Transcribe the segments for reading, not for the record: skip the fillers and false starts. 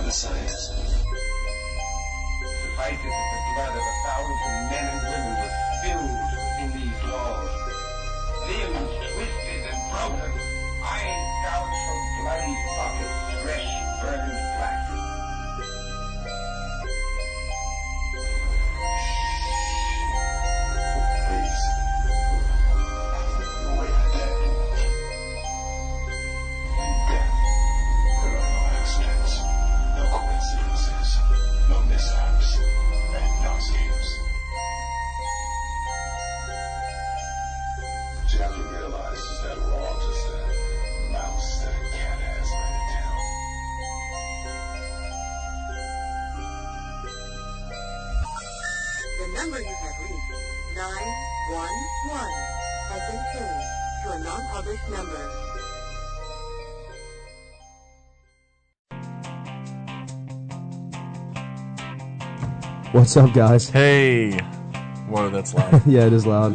the science. Suffice it that the blood of 1,000 men and women was spilled within these walls. Limbs twisted and broken, eyes gouged from bloody sockets, flesh burned black. Please. The way to death. In death, there are no accidents, no coincidences, no mishaps, and no escapes. What you have to realize is that we're all just a mouse that a cat has by the tail. The number you have reached, 911, has been changed to a non-published number. What's up, guys? Hey! Whoa, that's loud. Yeah, it is loud.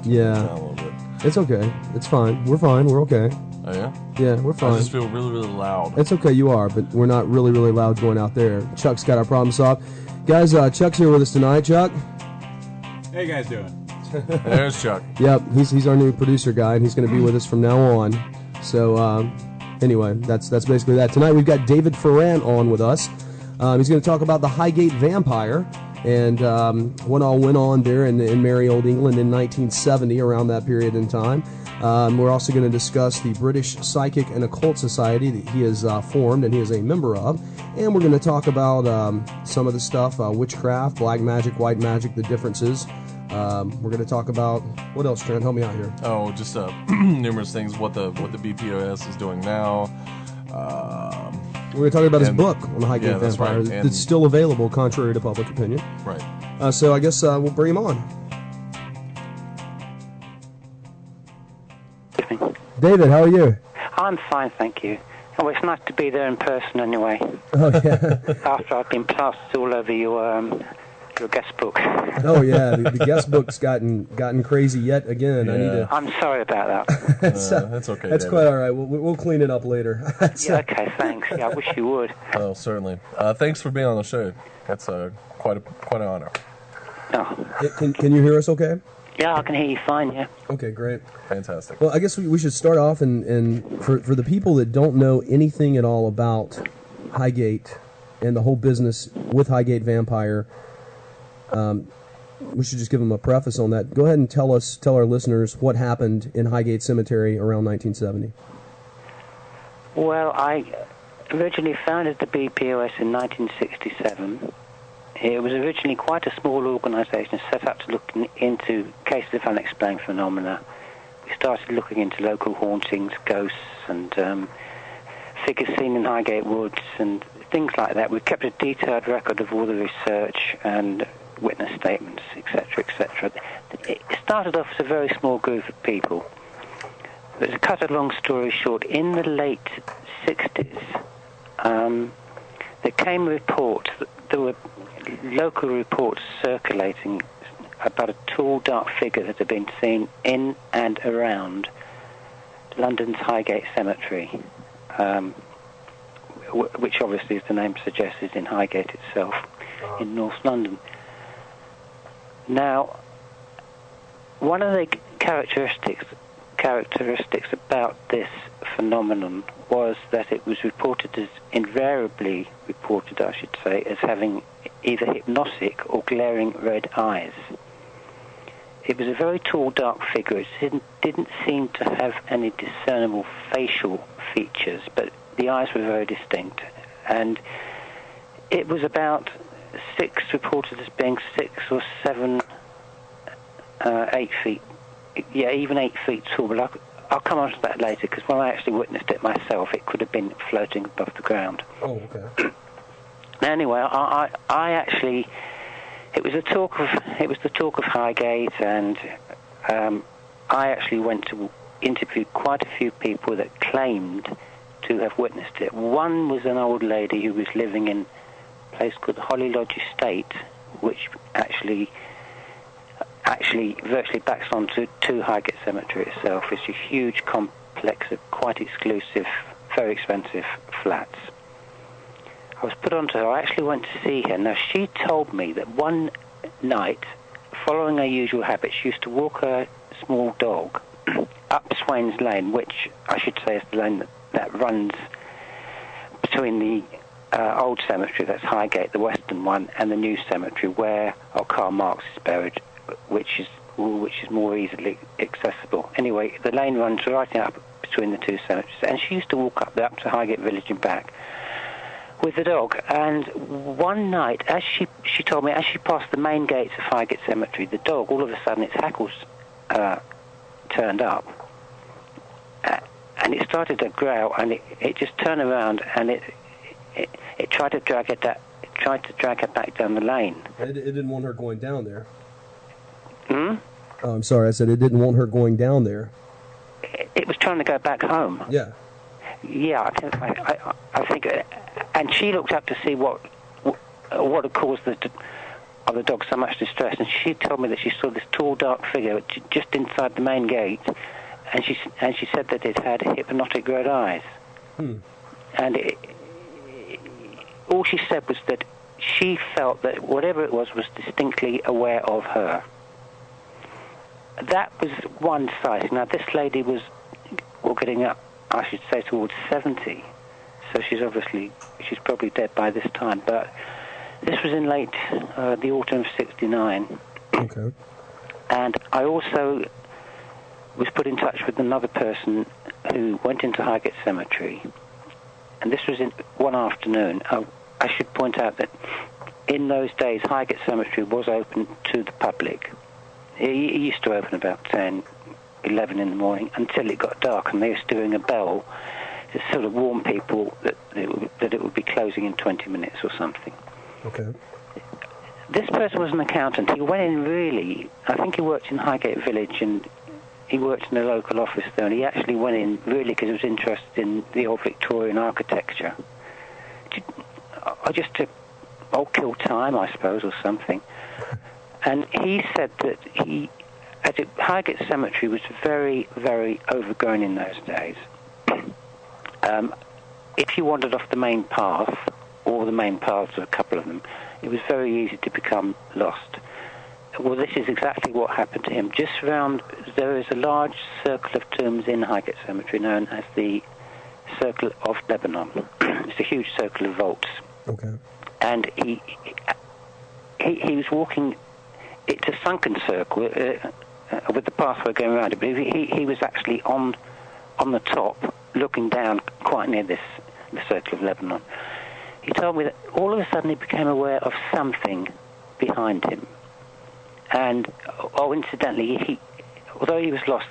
Yeah. Down a little bit. It's okay. It's fine. We're fine. We're okay. Oh, yeah? Yeah, we're fine. I just feel really, really loud. It's okay, you are, but we're not really, really loud going out there. Chuck's got our problem solved. Guys, Chuck's here with us tonight. Chuck? How you guys doing? There's Chuck. Yep, he's our new producer guy, and he's going to be with us from now on. So, anyway, that's basically that. Tonight we've got David Farrant on with us. He's going to talk about the Highgate Vampire and what all went on there in merry old England in 1970, around that period in time. We're also going to discuss the British Psychic and Occult Society that he has formed and he is a member of. And we're going to talk about some of the stuff, witchcraft, black magic, white magic, the differences. We're going to talk about, what else, Trent? Help me out here. Oh, just numerous things, what the BPOS is doing now. We're going to talk about his book on the Highgate Vampire. Right. It's still available, contrary to public opinion. Right. So I guess we'll bring him on. David, how are you? I'm fine, thank you. Oh, it's nice to be there in person anyway. Oh, yeah. After I've been plastered all over your guest book. Oh, yeah, the guest book's gotten crazy yet again. Yeah. I'm sorry about that. That's okay, That's David. quite all right. We'll clean it up later. Yeah, okay, thanks. Yeah, I wish you would. Oh, certainly. Thanks for being on the show. That's quite an honor. Oh. Can you hear us okay? Yeah, I can hear you fine, yeah. Okay, great. Fantastic. Well, I guess we should start off, and for the people that don't know anything at all about Highgate and the whole business with Highgate Vampire, we should just give them a preface on that. Go ahead and tell our listeners what happened in Highgate Cemetery around 1970. Well, I originally founded the BPOS in 1967. It was originally quite a small organisation set up to look into cases of unexplained phenomena. We started looking into local hauntings, ghosts, and figures seen in Highgate Woods, and things like that. We kept a detailed record of all the research and witness statements, etc., etc. It started off as a very small group of people. But to cut a long story short, in the late 60s, there came reports, there were local reports circulating about a tall, dark figure that had been seen in and around London's Highgate Cemetery, which obviously, as the name suggests, is in Highgate itself, in North London. Now, one of the characteristics about this phenomenon was that it was invariably reported, I should say, as having either hypnotic or glaring red eyes. It was a very tall, dark figure. It didn't seem to have any discernible facial features, but the eyes were very distinct. And it was about reported as being 6 or 7, 8 feet. Yeah, even 8 feet tall. But I'll come on to that later, because when I actually witnessed it myself, it could have been floating above the ground. Oh, okay. Anyway, I actually, it was the talk of Highgate, and I actually went to interview quite a few people that claimed to have witnessed it. One was an old lady who was living in a place called the Holly Lodge Estate, which actually virtually backs onto Highgate Cemetery itself. It's a huge complex of quite exclusive, very expensive flats. I was put onto her. I actually went to see her. Now, she told me that one night, following her usual habits, she used to walk her small dog up Swains Lane, which I should say is the lane that runs between the old cemetery, that's Highgate, the western one, and the new cemetery where Karl Marx is buried, which is more easily accessible. Anyway, the lane runs right up between the two cemeteries, and she used to walk up there up to Highgate Village and back with the dog. And one night, as she told me, as she passed the main gates of Highgate Cemetery, the dog, all of a sudden, its hackles turned up, and it started to growl, and it just turned around, and it tried to drag her back down the lane. It didn't want her going down there. Hmm? Oh, I'm sorry. I said it didn't want her going down there. It was trying to go back home. Yeah. Yeah, I think, and she looked up to see what had caused the dog so much distress, and she told me that she saw this tall, dark figure just inside the main gate, and she said that it had hypnotic red eyes. And all she said was that she felt that whatever it was distinctly aware of her. That was one side. Now, this lady was getting up, I should say, towards 70, so she's probably dead by this time, but this was in the autumn of 69. Okay. And I also was put in touch with another person who went into Highgate Cemetery, and this was in one afternoon. I should point out that in those days, Highgate Cemetery was open to the public. It used to open about 10, 11 in the morning until it got dark, and they used to ring a bell to sort of warn people that it would be closing in 20 minutes or something. Okay. This person was an accountant. He went in really, I think he worked in Highgate Village, and he worked in a local office there, and he actually went in really because he was interested in the old Victorian architecture. Just to kill time, I suppose, or something. And he said that Highgate Cemetery was very, very overgrown in those days. If you wandered off the main path, or the main paths, a couple of them, it was very easy to become lost. Well, this is exactly what happened to him. There is a large circle of tombs in Highgate Cemetery known as the Circle of Lebanon. It's a huge circle of vaults. Okay. And he was walking. It's a sunken circle with the pathway going around it, but he was actually on the top, looking down quite near the Circle of Lebanon. He told me that all of a sudden he became aware of something behind him. And, incidentally, although he was lost,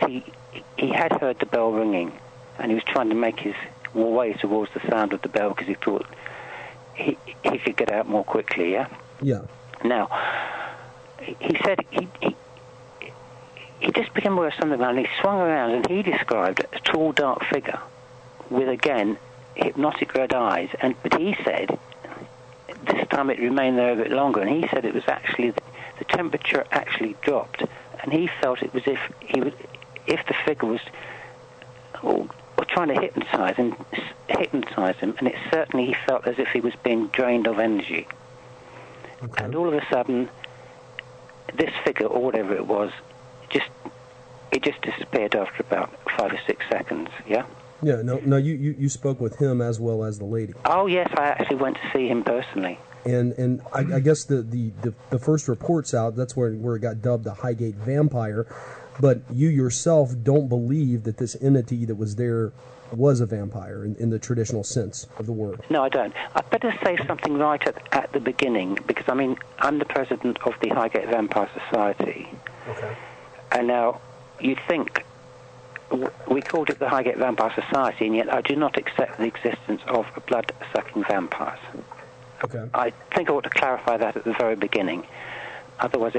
he had heard the bell ringing, and he was trying to make his way towards the sound of the bell because he thought he could get out more quickly, yeah? Yeah. Now, he said he just became aware of something, and he swung around, and he described a tall, dark figure with, again, hypnotic red eyes. But he said this time it remained there a bit longer, and he said it was actually the temperature actually dropped, and he felt it was if the figure was trying to hypnotise him, and it certainly he felt as if he was being drained of energy. Okay. And all of a sudden, this figure, or whatever it was, just disappeared after about 5 or 6 seconds. Yeah. Yeah. No. You spoke with him as well as the lady. Oh yes, I actually went to see him personally. And I guess the first reports out, that's where it got dubbed the Highgate Vampire. But you yourself don't believe that this entity that was there was a vampire in the traditional sense of the word. No, I don't. I'd better say something right at the beginning, because, I mean, I'm the president of the Highgate Vampire Society. Okay. And now, you think we called it the Highgate Vampire Society, and yet I do not accept the existence of blood-sucking vampires. Okay. I think I ought to clarify that at the very beginning. Otherwise,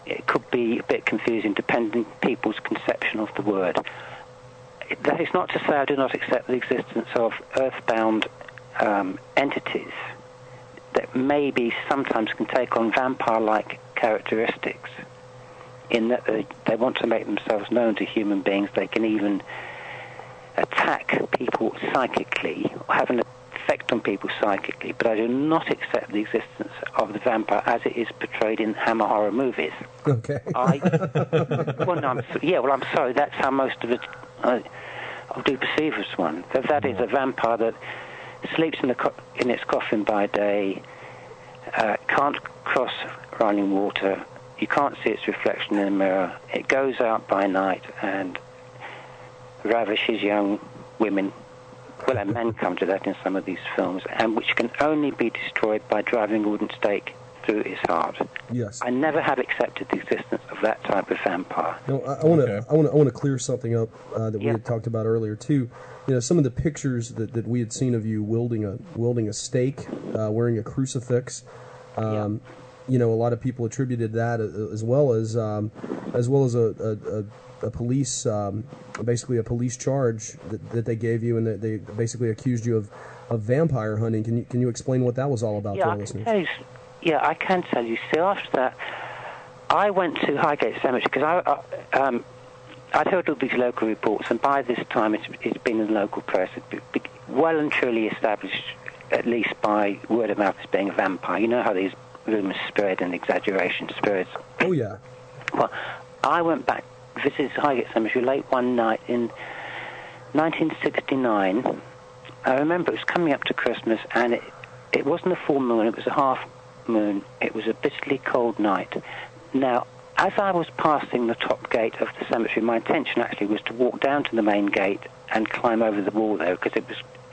it could be a bit confusing depending on people's conception of the word. That is not to say I do not accept the existence of earthbound entities that maybe sometimes can take on vampire-like characteristics, in that they want to make themselves known to human beings. They can even attack people psychically, or have an effect on people psychically, but I do not accept the existence of the vampire as it is portrayed in Hammer horror movies. Okay. I'm sorry, that's how most of it I do perceive as one. That is a vampire that sleeps in its coffin by day, can't cross running water, you can't see its reflection in a mirror, it goes out by night and ravishes young women. Well, and men come to that in some of these films, and which can only be destroyed by driving a wooden stake through its heart. Yes. I never have accepted the existence of that type of vampire. No, I want to clear something up that we had talked about earlier too. You know, some of the pictures that we had seen of you wielding a stake, wearing a crucifix. You know, a lot of people attributed that as well as a police, basically a police charge that they gave you, and that they basically accused you of vampire hunting. Can you explain what that was all about to our listeners? I can tell you. So after that, I went to Highgate Cemetery because I'd heard all these local reports, and by this time it's been in the local press, well and truly established, at least by word of mouth, as being a vampire. You know how these rumours spread and exaggeration spreads. Oh yeah. Well, I went back, visited Highgate Cemetery late one night in 1969. I remember it was coming up to Christmas, and it wasn't a full moon, it was a half moon. It was a bitterly cold night. Now, as I was passing the top gate of the cemetery, my intention actually was to walk down to the main gate and climb over the wall there, because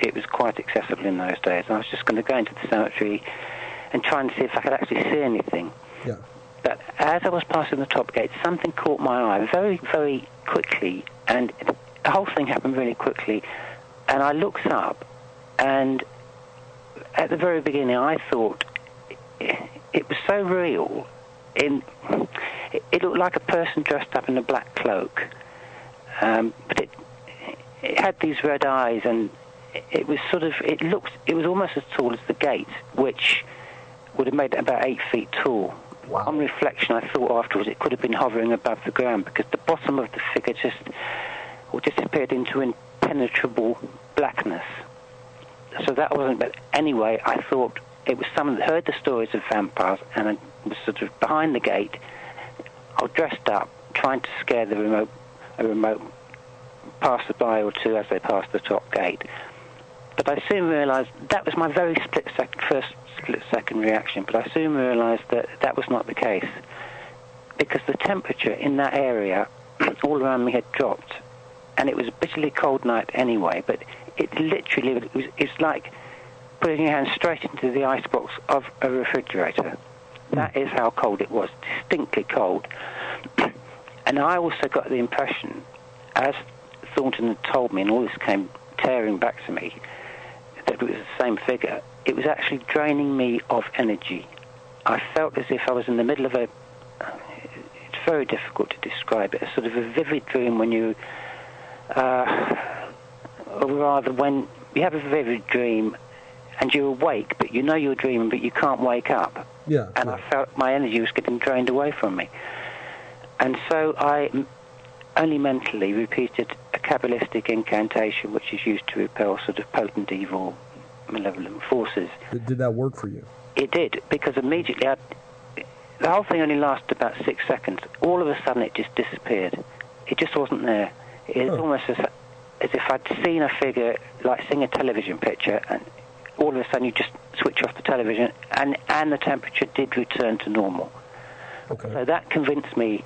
it was quite accessible in those days. I was just going to go into the cemetery and try and see if I could actually see anything. Yeah. But as I was passing the top gate, something caught my eye very, very quickly, and the whole thing happened really quickly. And I looked up, and at the very beginning, I thought it was so real. It looked like a person dressed up in a black cloak, but it had these red eyes, and it was it was almost as tall as the gate, which would have made it about 8 feet tall. Wow. On reflection, I thought afterwards it could have been hovering above the ground, because the bottom of the figure just disappeared into impenetrable blackness. So that wasn't. But anyway, I thought it was someone that heard the stories of vampires and I was sort of behind the gate, all dressed up, trying to scare a remote passerby or two as they passed the top gate. But I soon realised that was my very first split-second reaction. But I soon realised that was not the case, because the temperature in that area all around me had dropped, and it was a bitterly cold night anyway. But it literally it's like putting your hand straight into the icebox of a refrigerator. That is how cold it was, distinctly cold. And I also got the impression, as Thornton had told me, and all this came tearing back to me, that it was the same figure. It was actually draining me of energy. I felt as if I was in the middle of it's very difficult to describe it, a sort of a vivid dream when you, or rather when you have a vivid dream and you're awake, but you know you're dreaming, but you can't wake up. Yeah. And I felt my energy was getting drained away from me. And so I only mentally repeated a Kabbalistic incantation, which is used to repel sort of potent evil, malevolent forces. Did that work for you? It did, because immediately the whole thing only lasted about 6 seconds. All of a sudden it just disappeared. It just wasn't there. It was almost as if I'd seen a figure, like seeing a television picture, and all of a sudden you just switch off the television, and the temperature did return to normal. Okay. So that convinced me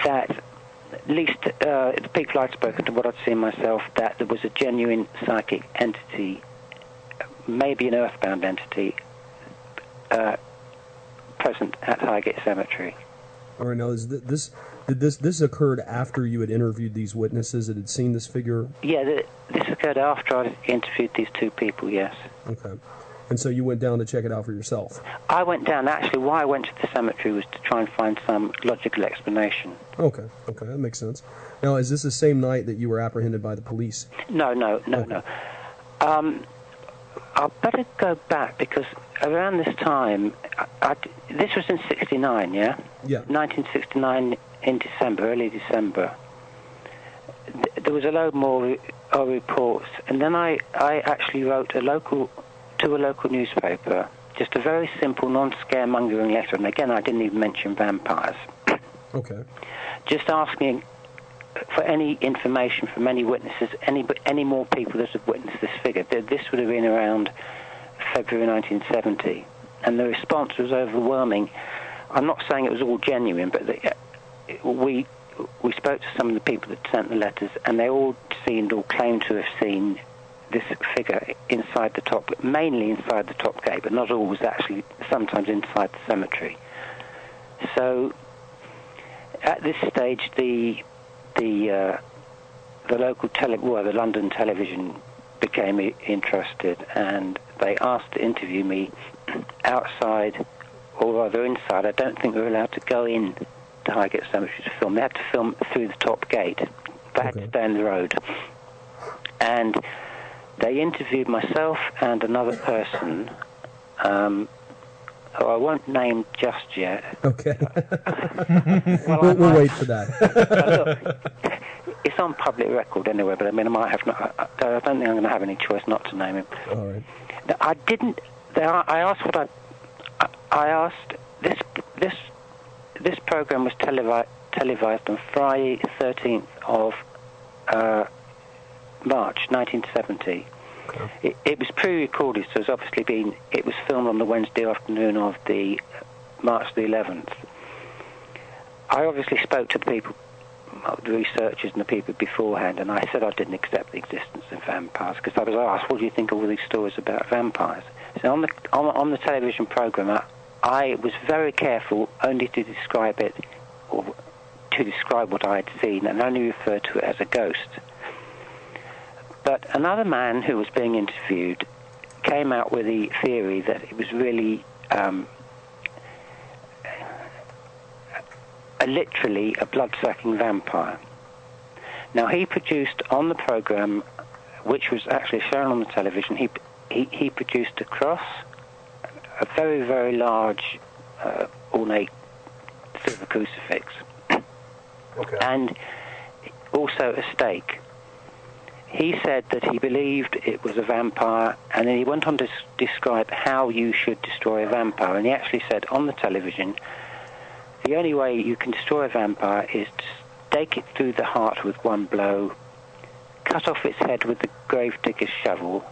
that, at least the people I'd spoken to, what I'd seen myself, that there was a genuine psychic entity, maybe an earthbound entity, present at Highgate Cemetery. All right, now this occurred after you had interviewed these witnesses that had seen this figure? Yeah, this occurred after I interviewed these two people, yes. Okay. And so you went down to check it out for yourself? I went down. Actually, why I went to the cemetery was to try and find some logical explanation. Okay, that makes sense. Now, is this the same night that you were apprehended by the police? No. I'll better go back, because around this time, this was in 69, yeah? Yeah. 1969 in December, early December. There was a load more reports, and then I actually wrote to a local newspaper, just a very simple, non-scaremongering letter, and again I didn't even mention vampires. Okay. Just asking for any information from any witnesses, any more people that have witnessed this figure. This would have been around February 1970, and the response was overwhelming. I'm not saying it was all genuine, but we spoke to some of the people that sent the letters, and they all seemed or claimed to have seen this figure inside the top, mainly inside the top gate, but not always, actually sometimes inside the cemetery. So at this stage, the local the London television became interested, and they asked to interview me outside, or rather inside. I don't think we were allowed to go in to Highgate Cemetery to film. They had to film through the top gate. They had to stay on the road. And they interviewed myself and another person, who I won't name just yet. Okay. Well, we'll wait for that. Look, it's on public record anyway, but I mean, I might have not. I don't think I'm going to have any choice not to name him. All right. Now, I didn't. I asked what I asked. This program was televised on Friday, 13th of March 1970. Okay. It was pre-recorded, so it was filmed on the Wednesday afternoon of the March the 11th. I obviously spoke to the people, the researchers and the people beforehand, and I said I didn't accept the existence of vampires, because I was asked, what do you think of all these stories about vampires? So on the television program, I was very careful only to describe it, or to describe what I had seen, and only refer to it as a ghost. But another man who was being interviewed came out with the theory that it was really literally a blood-sucking vampire. Now, he produced on the program, which was actually shown on the television, he produced a cross, a very, very large, ornate silver crucifix, Okay. and also a stake. He said that he believed it was a vampire, and then he went on to describe how you should destroy a vampire. And he actually said on the television, the only way you can destroy a vampire is to stake it through the heart with one blow, cut off its head with the gravedigger's shovel,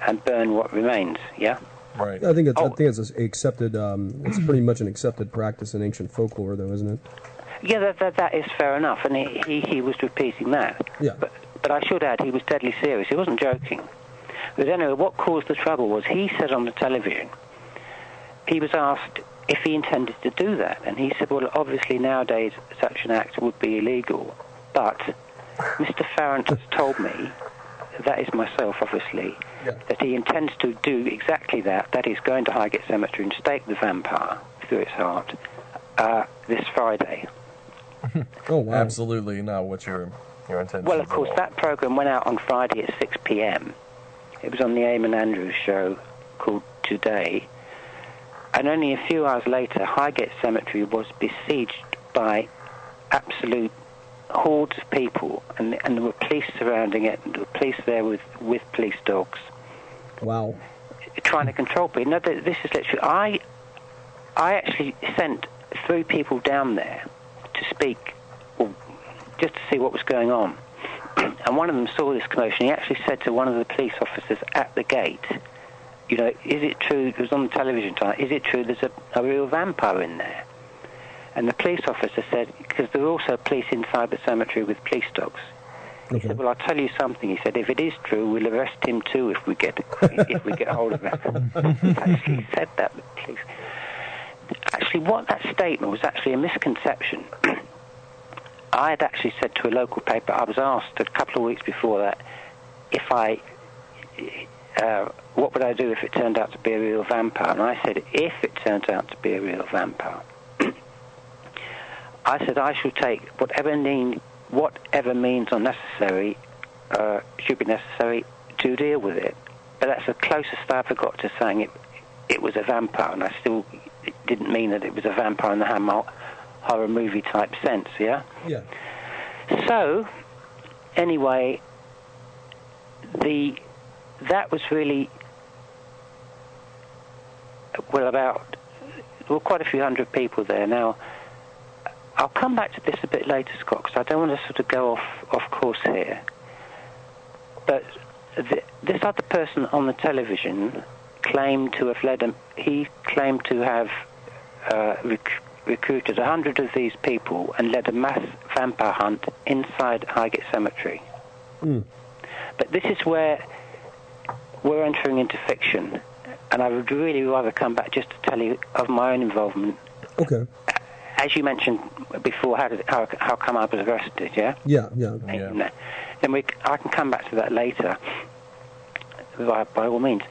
and burn what remains. Yeah. Right. I think it's accepted. It's pretty much an accepted practice in ancient folklore, though, isn't it? Yeah, that is fair enough, and he was repeating that. Yeah. But I should add, he was deadly serious. He wasn't joking. But anyway, what caused the trouble was he said on the television, he was asked if he intended to do that, and he said, well, obviously nowadays such an act would be illegal, but Mr. Farrant has told me, that is myself, obviously, that he intends to do exactly that, that is, go into Highgate Cemetery and stake the vampire through its heart this Friday. Oh, wow. Absolutely not what your intention. Well, of course, that program went out on Friday at 6 p.m. It was on the Eamon Andrews show called Today. And only a few hours later, Highgate Cemetery was besieged by absolute hordes of people, and there were police surrounding it, and there were police there with police dogs. Wow. Trying to control people. No, this is literally... I actually sent 3 people down there to speak, or just to see what was going on. And one of them saw this commotion. He actually said to one of the police officers at the gate, you know, is it true, it was on the television tonight, is it true there's a real vampire in there? And the police officer said, because there were also police inside the cemetery with police dogs. He said, well, I'll tell you something. He said, if it is true, we'll arrest him too if we get hold of him. He actually said that, the police. Actually, what that statement was actually a misconception. I had actually said to a local paper, I was asked a couple of weeks before that, what would I do if it turned out to be a real vampire? And I said, if it turns out to be a real vampire, I said I shall take whatever means are necessary, should be necessary to deal with it. But that's the closest I ever got to saying it was a vampire, and I still didn't mean that it was a vampire in the Hammer horror movie type sense, yeah? Yeah. So, anyway, that was really, well, there were quite a few hundred people there. Now, I'll come back to this a bit later, Scott, because I don't want to sort of go off course here. But this other person on the television claimed to have recruited 100 of these people and led a mass vampire hunt inside Highgate Cemetery. Mm. But this is where we're entering into fiction, and I would really rather come back just to tell you of my own involvement. Okay. As you mentioned before, how come I was arrested? Yeah. Yeah. Then I can come back to that later. By all means.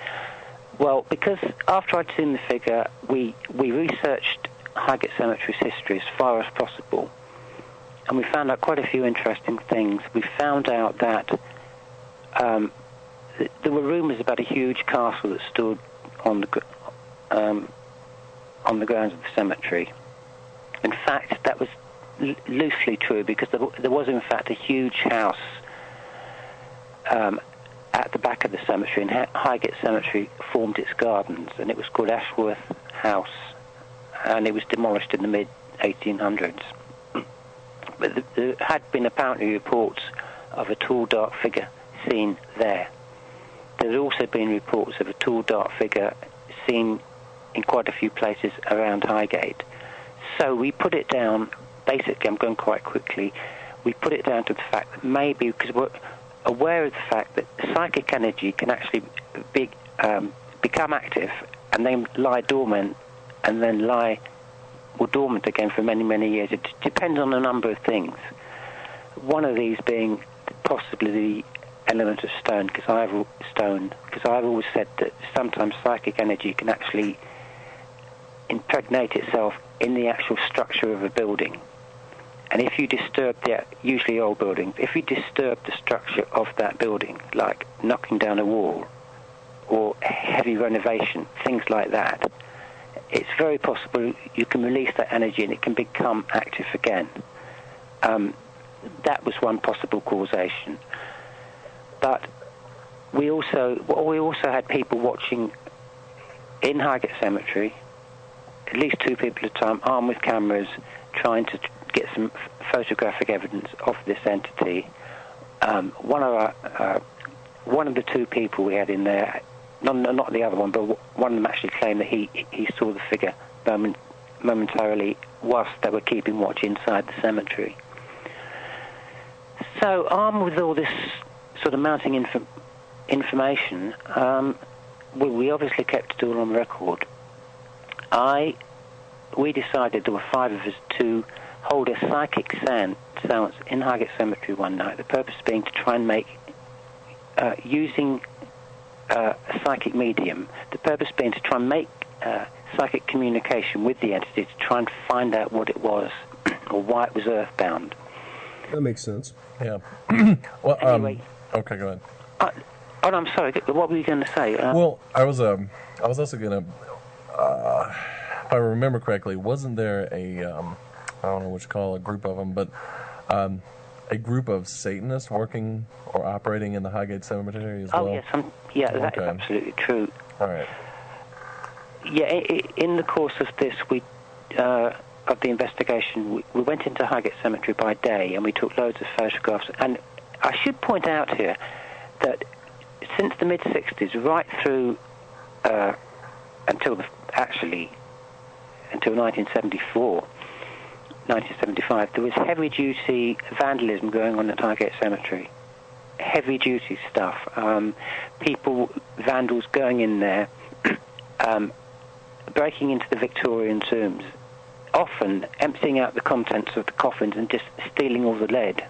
Well, because after I'd seen the figure, we researched Highgate Cemetery's history as far as possible, and we found out quite a few interesting things. We found out that there were rumours about a huge castle that stood on the grounds of the cemetery. In fact, that was loosely true, because there was in fact a huge house at the back of the cemetery, and Highgate Cemetery formed its gardens, and it was called Ashworth House, and it was demolished in the mid-1800s. But there had been apparently reports of a tall, dark figure seen there. There's also been reports of a tall, dark figure seen in quite a few places around Highgate. So we put it down, basically, I'm going quite quickly, we put it down to the fact that maybe, because we're aware of the fact that psychic energy can actually become active and then lie dormant, and then lie dormant again for many, many years. It depends on a number of things. One of these being possibly the element of stone, because I've always said that sometimes psychic energy can actually impregnate itself in the actual structure of a building. And if you disturb usually old buildings, if you disturb the structure of that building, like knocking down a wall or heavy renovation, things like that, it's very possible you can release that energy and it can become active again. That was one possible causation. But we also had people watching in Highgate Cemetery, at least 2 people at a time, armed with cameras, trying to get some photographic evidence of this entity. One of the 2 people we had in there, not the other one, but one of them actually claimed that he saw the figure momentarily whilst they were keeping watch inside the cemetery. So, armed with all this sort of mounting information, we obviously kept it all on record. We decided, there were 5 of us, to hold a psychic seance in Highgate Cemetery one night, the purpose being to try and make, using a psychic medium, the purpose being to try and make psychic communication with the entity to try and find out what it was or why it was earthbound. That makes sense. Yeah. Well, anyway, okay, go ahead. I'm sorry. What were you going to say? Well, I was also going to, if I remember correctly, wasn't there a, I don't know what you call a group of them, but a group of Satanists working or operating in the Highgate Cemetery as well? Oh, yes. That is absolutely true. All right. Yeah, in the course of this, of the investigation, we went into Highgate Cemetery by day, and we took loads of photographs. And I should point out here that since the mid-60s, right through until 1974, 1975, there was heavy-duty vandalism going on at Highgate Cemetery. Heavy-duty stuff. Vandals going in there, breaking into the Victorian tombs, often emptying out the contents of the coffins and just stealing all the lead.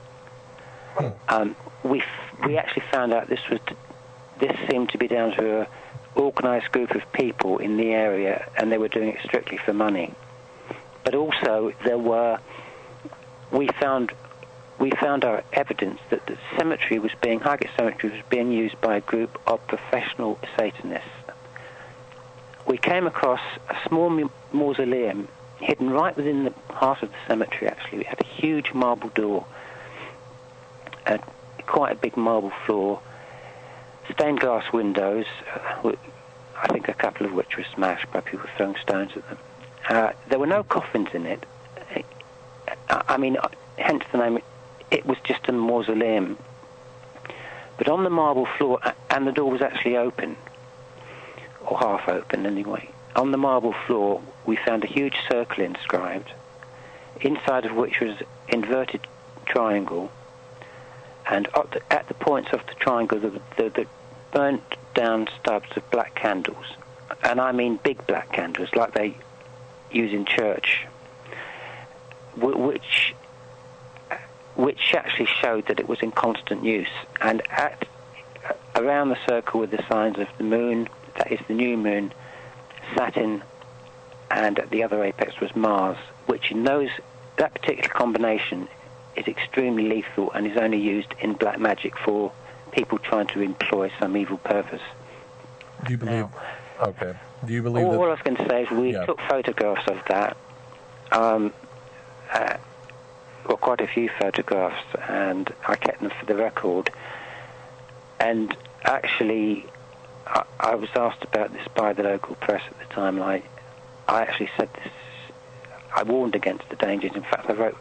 We actually found out this seemed to be down to an organised group of people in the area, and they were doing it strictly for money. But also we found our evidence that the Highgate Cemetery was being used by a group of professional Satanists. We came across a small mausoleum hidden right within the heart of the cemetery, actually. It had a huge marble door, quite a big marble floor, stained glass windows, I think a couple of which were smashed by people throwing stones at them. There were no coffins in it. I mean, hence the name. It was just a mausoleum. But on the marble floor, and the door was actually open, or half open anyway. On the marble floor, we found a huge circle inscribed, inside of which was an inverted triangle, and at the points of the triangle, the burnt down stubs of black candles, and I mean big black candles, like they use in church, which actually showed that it was in constant use. And around the circle were the signs of the moon, that is the new moon, Saturn, and at the other apex was Mars, which in that particular combination is extremely lethal and is only used in black magic for people trying to employ some evil purpose. Do you believe? Okay. Do you believe? All I was going to say is we took photographs of that. Well, quite a few photographs, and I kept them for the record. And actually, I was asked about this by the local press at the time, and I actually said this. I warned against the dangers. In fact, I wrote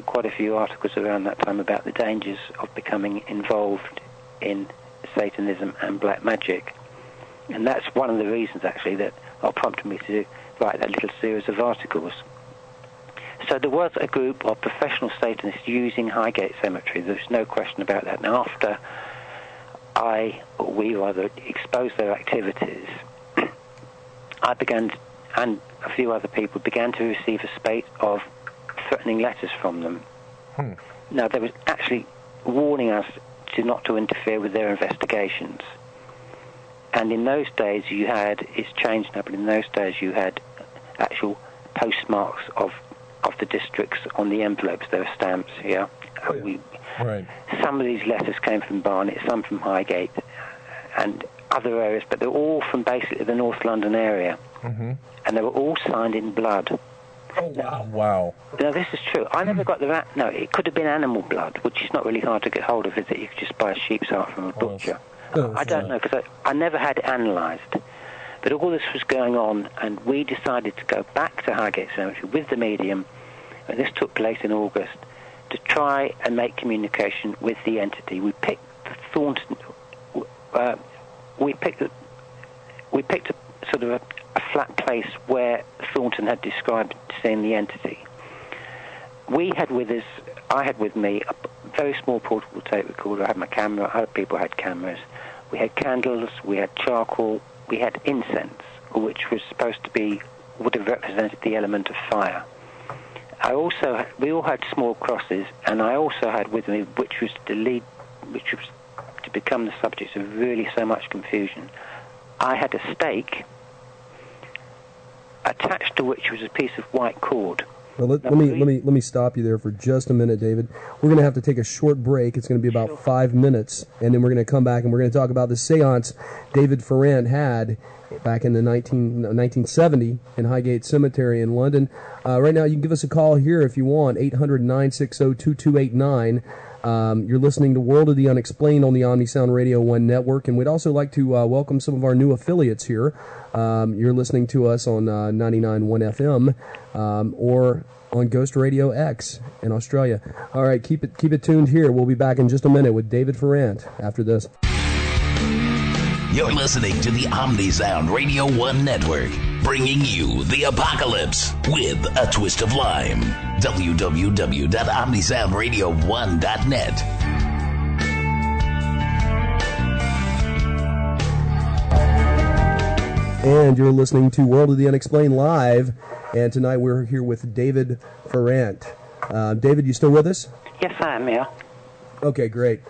quite a few articles around that time about the dangers of becoming involved in Satanism and black magic. And that's one of the reasons, actually, that prompted me to write that little series of articles. So there was a group of professional Satanists using Highgate Cemetery. There's no question about that. Now, after we exposed their activities, I began, and a few other people began to receive a spate of threatening letters from them. Now, they were actually warning us not to interfere with their investigations. And in those days it's changed now, but in those days you had actual postmarks of the districts on the envelopes. There were stamps here. Right. Some of these letters came from Barnet, some from Highgate, and other areas, but they're all from basically the North London area. Mm-hmm. And they were all signed in blood. Oh, wow. Wow. Now, this is true. I never got the rat. No, it could have been animal blood, which is not really hard to get hold of, is it? You could just buy a sheep's heart from a butcher. I don't know, because I never had it analysed. But all this was going on, and we decided to go back to Highgate Cemetery with the medium, and this took place in August, to try and make communication with the entity. We picked Thornton. We picked a sort of a flat place where Thornton had described seeing the entity. I had with me a very small portable tape recorder. I had my camera. Other people had cameras. We had candles. We had charcoal. We had incense, which was supposed to would have represented the element of fire. We all had small crosses, and I also had with me, which was to become the subject of really so much confusion. I had a stake attached to which was a piece of white cord. Well, let me stop you there for just a minute, David. We're going to have to take a short break. It's going to be about 5 minutes, and then we're going to come back and we're going to talk about the seance David Farrant had back in the 1970 in Highgate Cemetery in London. Right now, you can give us a call here if you want, 800-960-2289. You're listening to World of the Unexplained on the OmniSound Radio 1 network, and we'd also like to welcome some of our new affiliates here. You're listening to us on 99.1 FM or on Ghost Radio X in Australia. All right, keep it tuned here. We'll be back in just a minute with David Farrant after this. You're listening to the OmniSound Radio 1 network, bringing you the apocalypse with a twist of lime. www.omnisoundradio1.net. And you're listening to World of the Unexplained Live, and tonight we're here with David Farrant. David, you still with us? Yes, I am, yeah. Okay, great.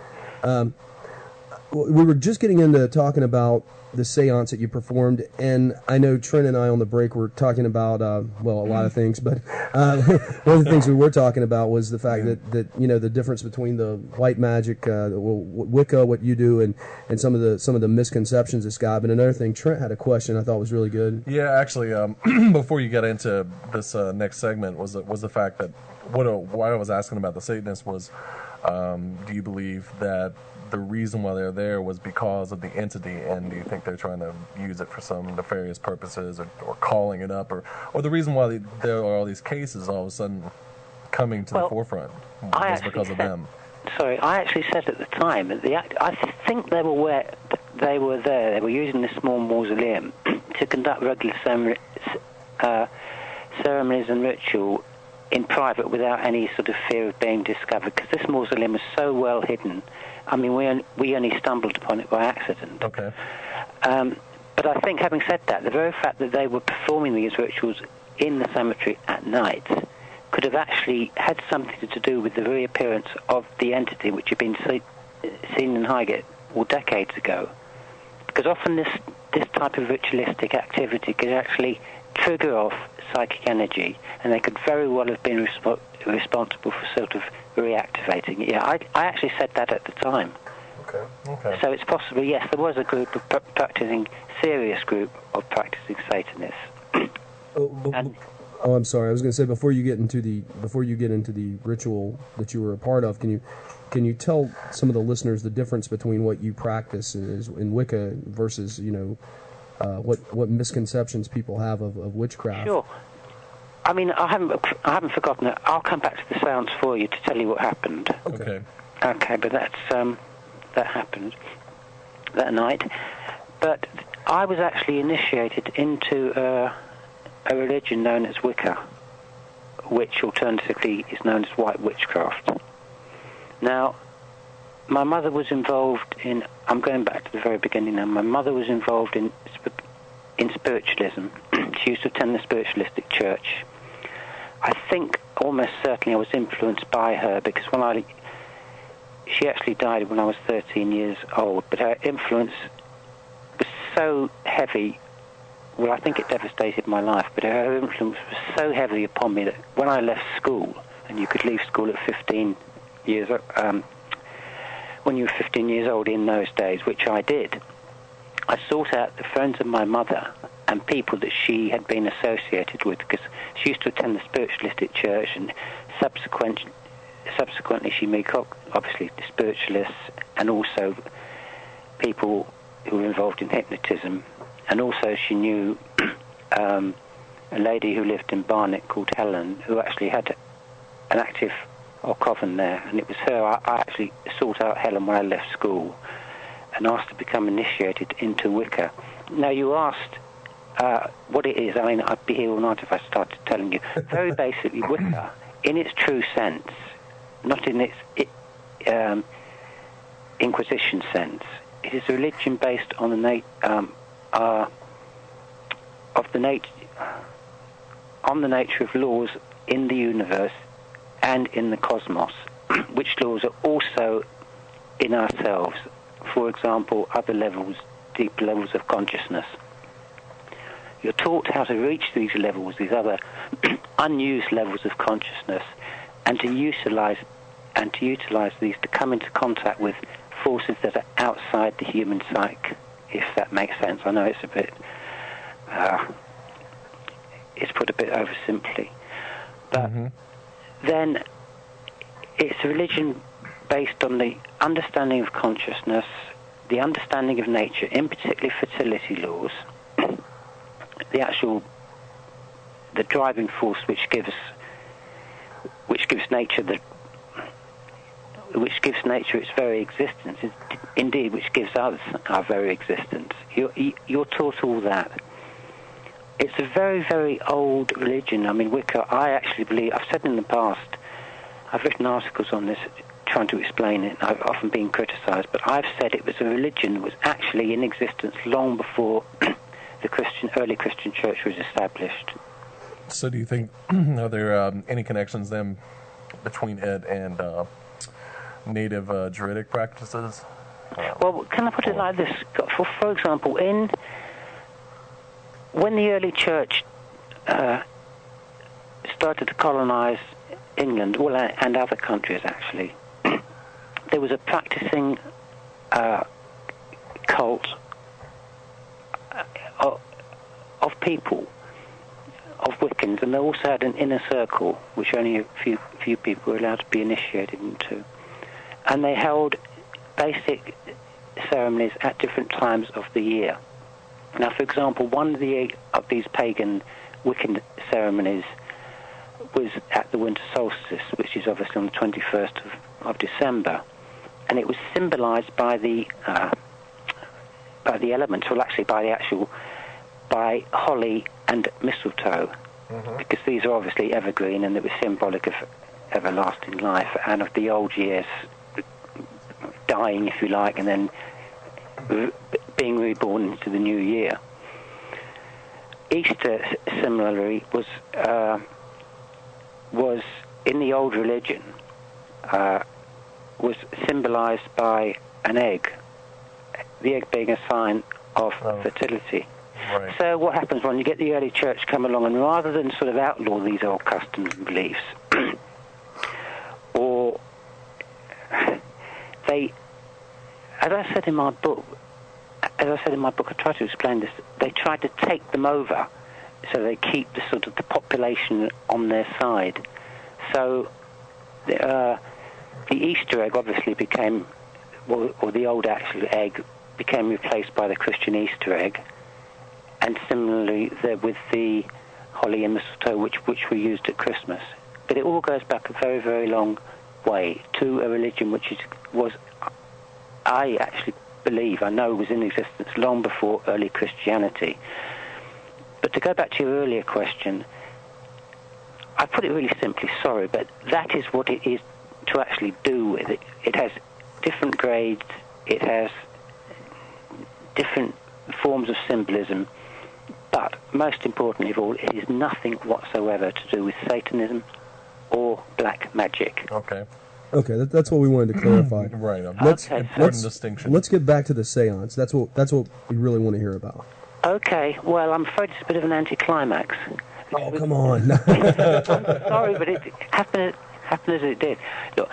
We were just getting into talking about the seance that you performed, and I know Trent and I on the break were talking about, a lot of things, but one of the things we were talking about was the fact that the difference between the white magic, Wicca, what you do, and some of the misconceptions it's got. But another thing, Trent had a question I thought was really good. Yeah, actually, before you get into this next segment was the fact that why I was asking about the Satanists was Do you believe that the reason why they're there was because of the entity, and do you think they're trying to use it for some nefarious purposes, or calling it up, or the reason why there are all these cases all of a sudden coming to the forefront was because of them? Sorry, I actually said at the time that I think they were there. They were using this small mausoleum to conduct regular ceremonies and ritual in private without any sort of fear of being discovered, because this mausoleum was so well hidden. I mean, we only stumbled upon it by accident. Okay. But I think, having said that, the very fact that they were performing these rituals in the cemetery at night could have actually had something to do with the reappearance of the entity which had been seen in Highgate decades ago. Because often this type of ritualistic activity could actually trigger off psychic energy, and they could very well have been responsible for sort of reactivating it. Yeah, I actually said that at the time. Okay. So it's possible, yes, there was a group of serious group of practicing Satanists. I'm sorry. I was going to say, before you get into the ritual that you were a part of, can you tell some of the listeners the difference between what you practice in Wicca versus what misconceptions people have of witchcraft? Sure. I mean, I haven't forgotten it. I'll come back to the seance for you to tell you what happened. Okay. Okay, but that happened that night. But I was actually initiated into a religion known as Wicca, which alternatively is known as white witchcraft. Now, my mother was involved in, I'm going back to the very beginning now, my mother was involved in spiritualism. She used to attend the spiritualistic church. I think almost certainly I was influenced by her, because she actually died when I was 13 years old, but her influence was so heavy. Well, I think it devastated my life, but her influence was so heavy upon me that when I left school, and you could leave school at 15 years, when you were 15 years old in those days, which I did, I sought out the friends of my mother and people that she had been associated with, because she used to attend the spiritualistic church, and subsequently she met, obviously, the spiritualists, and also people who were involved in hypnotism. And also she knew a lady who lived in Barnet called Helen, who actually had an active coven there, and it was her. I actually sought out Helen when I left school and asked to become initiated into Wicca. Now, you asked what it is. I mean, I'd be here all night if I started telling you. Very basically, Wicca, in its true sense, not in its Inquisition sense, it is a religion based on the nature of laws in the universe and in the cosmos, which laws are also in ourselves. For example, other levels, deeper levels of consciousness. You're taught how to reach these levels, these other unused levels of consciousness, and to utilize these to come into contact with forces that are outside the human psyche, if that makes sense. I know it's a bit, it's put a bit oversimply, but then it's a religion based on the understanding of consciousness, the understanding of nature, in particular fertility laws, the driving force which gives nature its very existence, indeed which gives us our very existence. You're taught all that. It's a very, very old religion. I mean, Wicca, I actually believe, I've said in the past, I've written articles on this trying to explain it, and I've often been criticised, but I've said it was a religion that was actually in existence long before the early Christian church was established. So do you think, are there any connections then between it and native Druidic practices? Well, can I put it like this? For example, when the early church started to colonize England, well, and other countries actually, there was a practicing cult of people, of Wiccans, and they also had an inner circle, which only a few people were allowed to be initiated into. and they held basic ceremonies at different times of the year. Now, for example, one of these pagan Wiccan ceremonies was at the Winter Solstice, which is obviously on the 21st of December, and it was symbolized by the elements, well, actually by holly and mistletoe, because these are obviously evergreen, and it was symbolic of everlasting life and of the old years dying, if you like, and then being reborn into the new year. Easter, similarly, was in the old religion, was symbolized by an egg, the egg being a sign of fertility. Right. So what happens when you get the early church come along, and rather than sort of outlaw these old customs and beliefs, or they, as I said in my book, I tried to explain this, they tried to take them over, so they keep the sort of the population on their side. So the Easter egg obviously became, or the old actual egg became replaced by the Christian Easter egg, and similarly with the holly and mistletoe, which were used at Christmas. But it all goes back a very, very long way to a religion which I actually believe, I know, was in existence long before early Christianity. But to go back to your earlier question, I put it really simply, sorry, but that is what it is to actually do with it. It has different grades, it has different forms of symbolism, but most importantly of all, it is nothing whatsoever to do with Satanism or black magic. Okay. Okay, that's what we wanted to clarify. Right. Let's distinction. Let's get back to the seance. That's what we really want to hear about. Okay, well, I'm afraid it's a bit of an anticlimax. Oh, come on. I'm sorry, but it happened as it did. Look,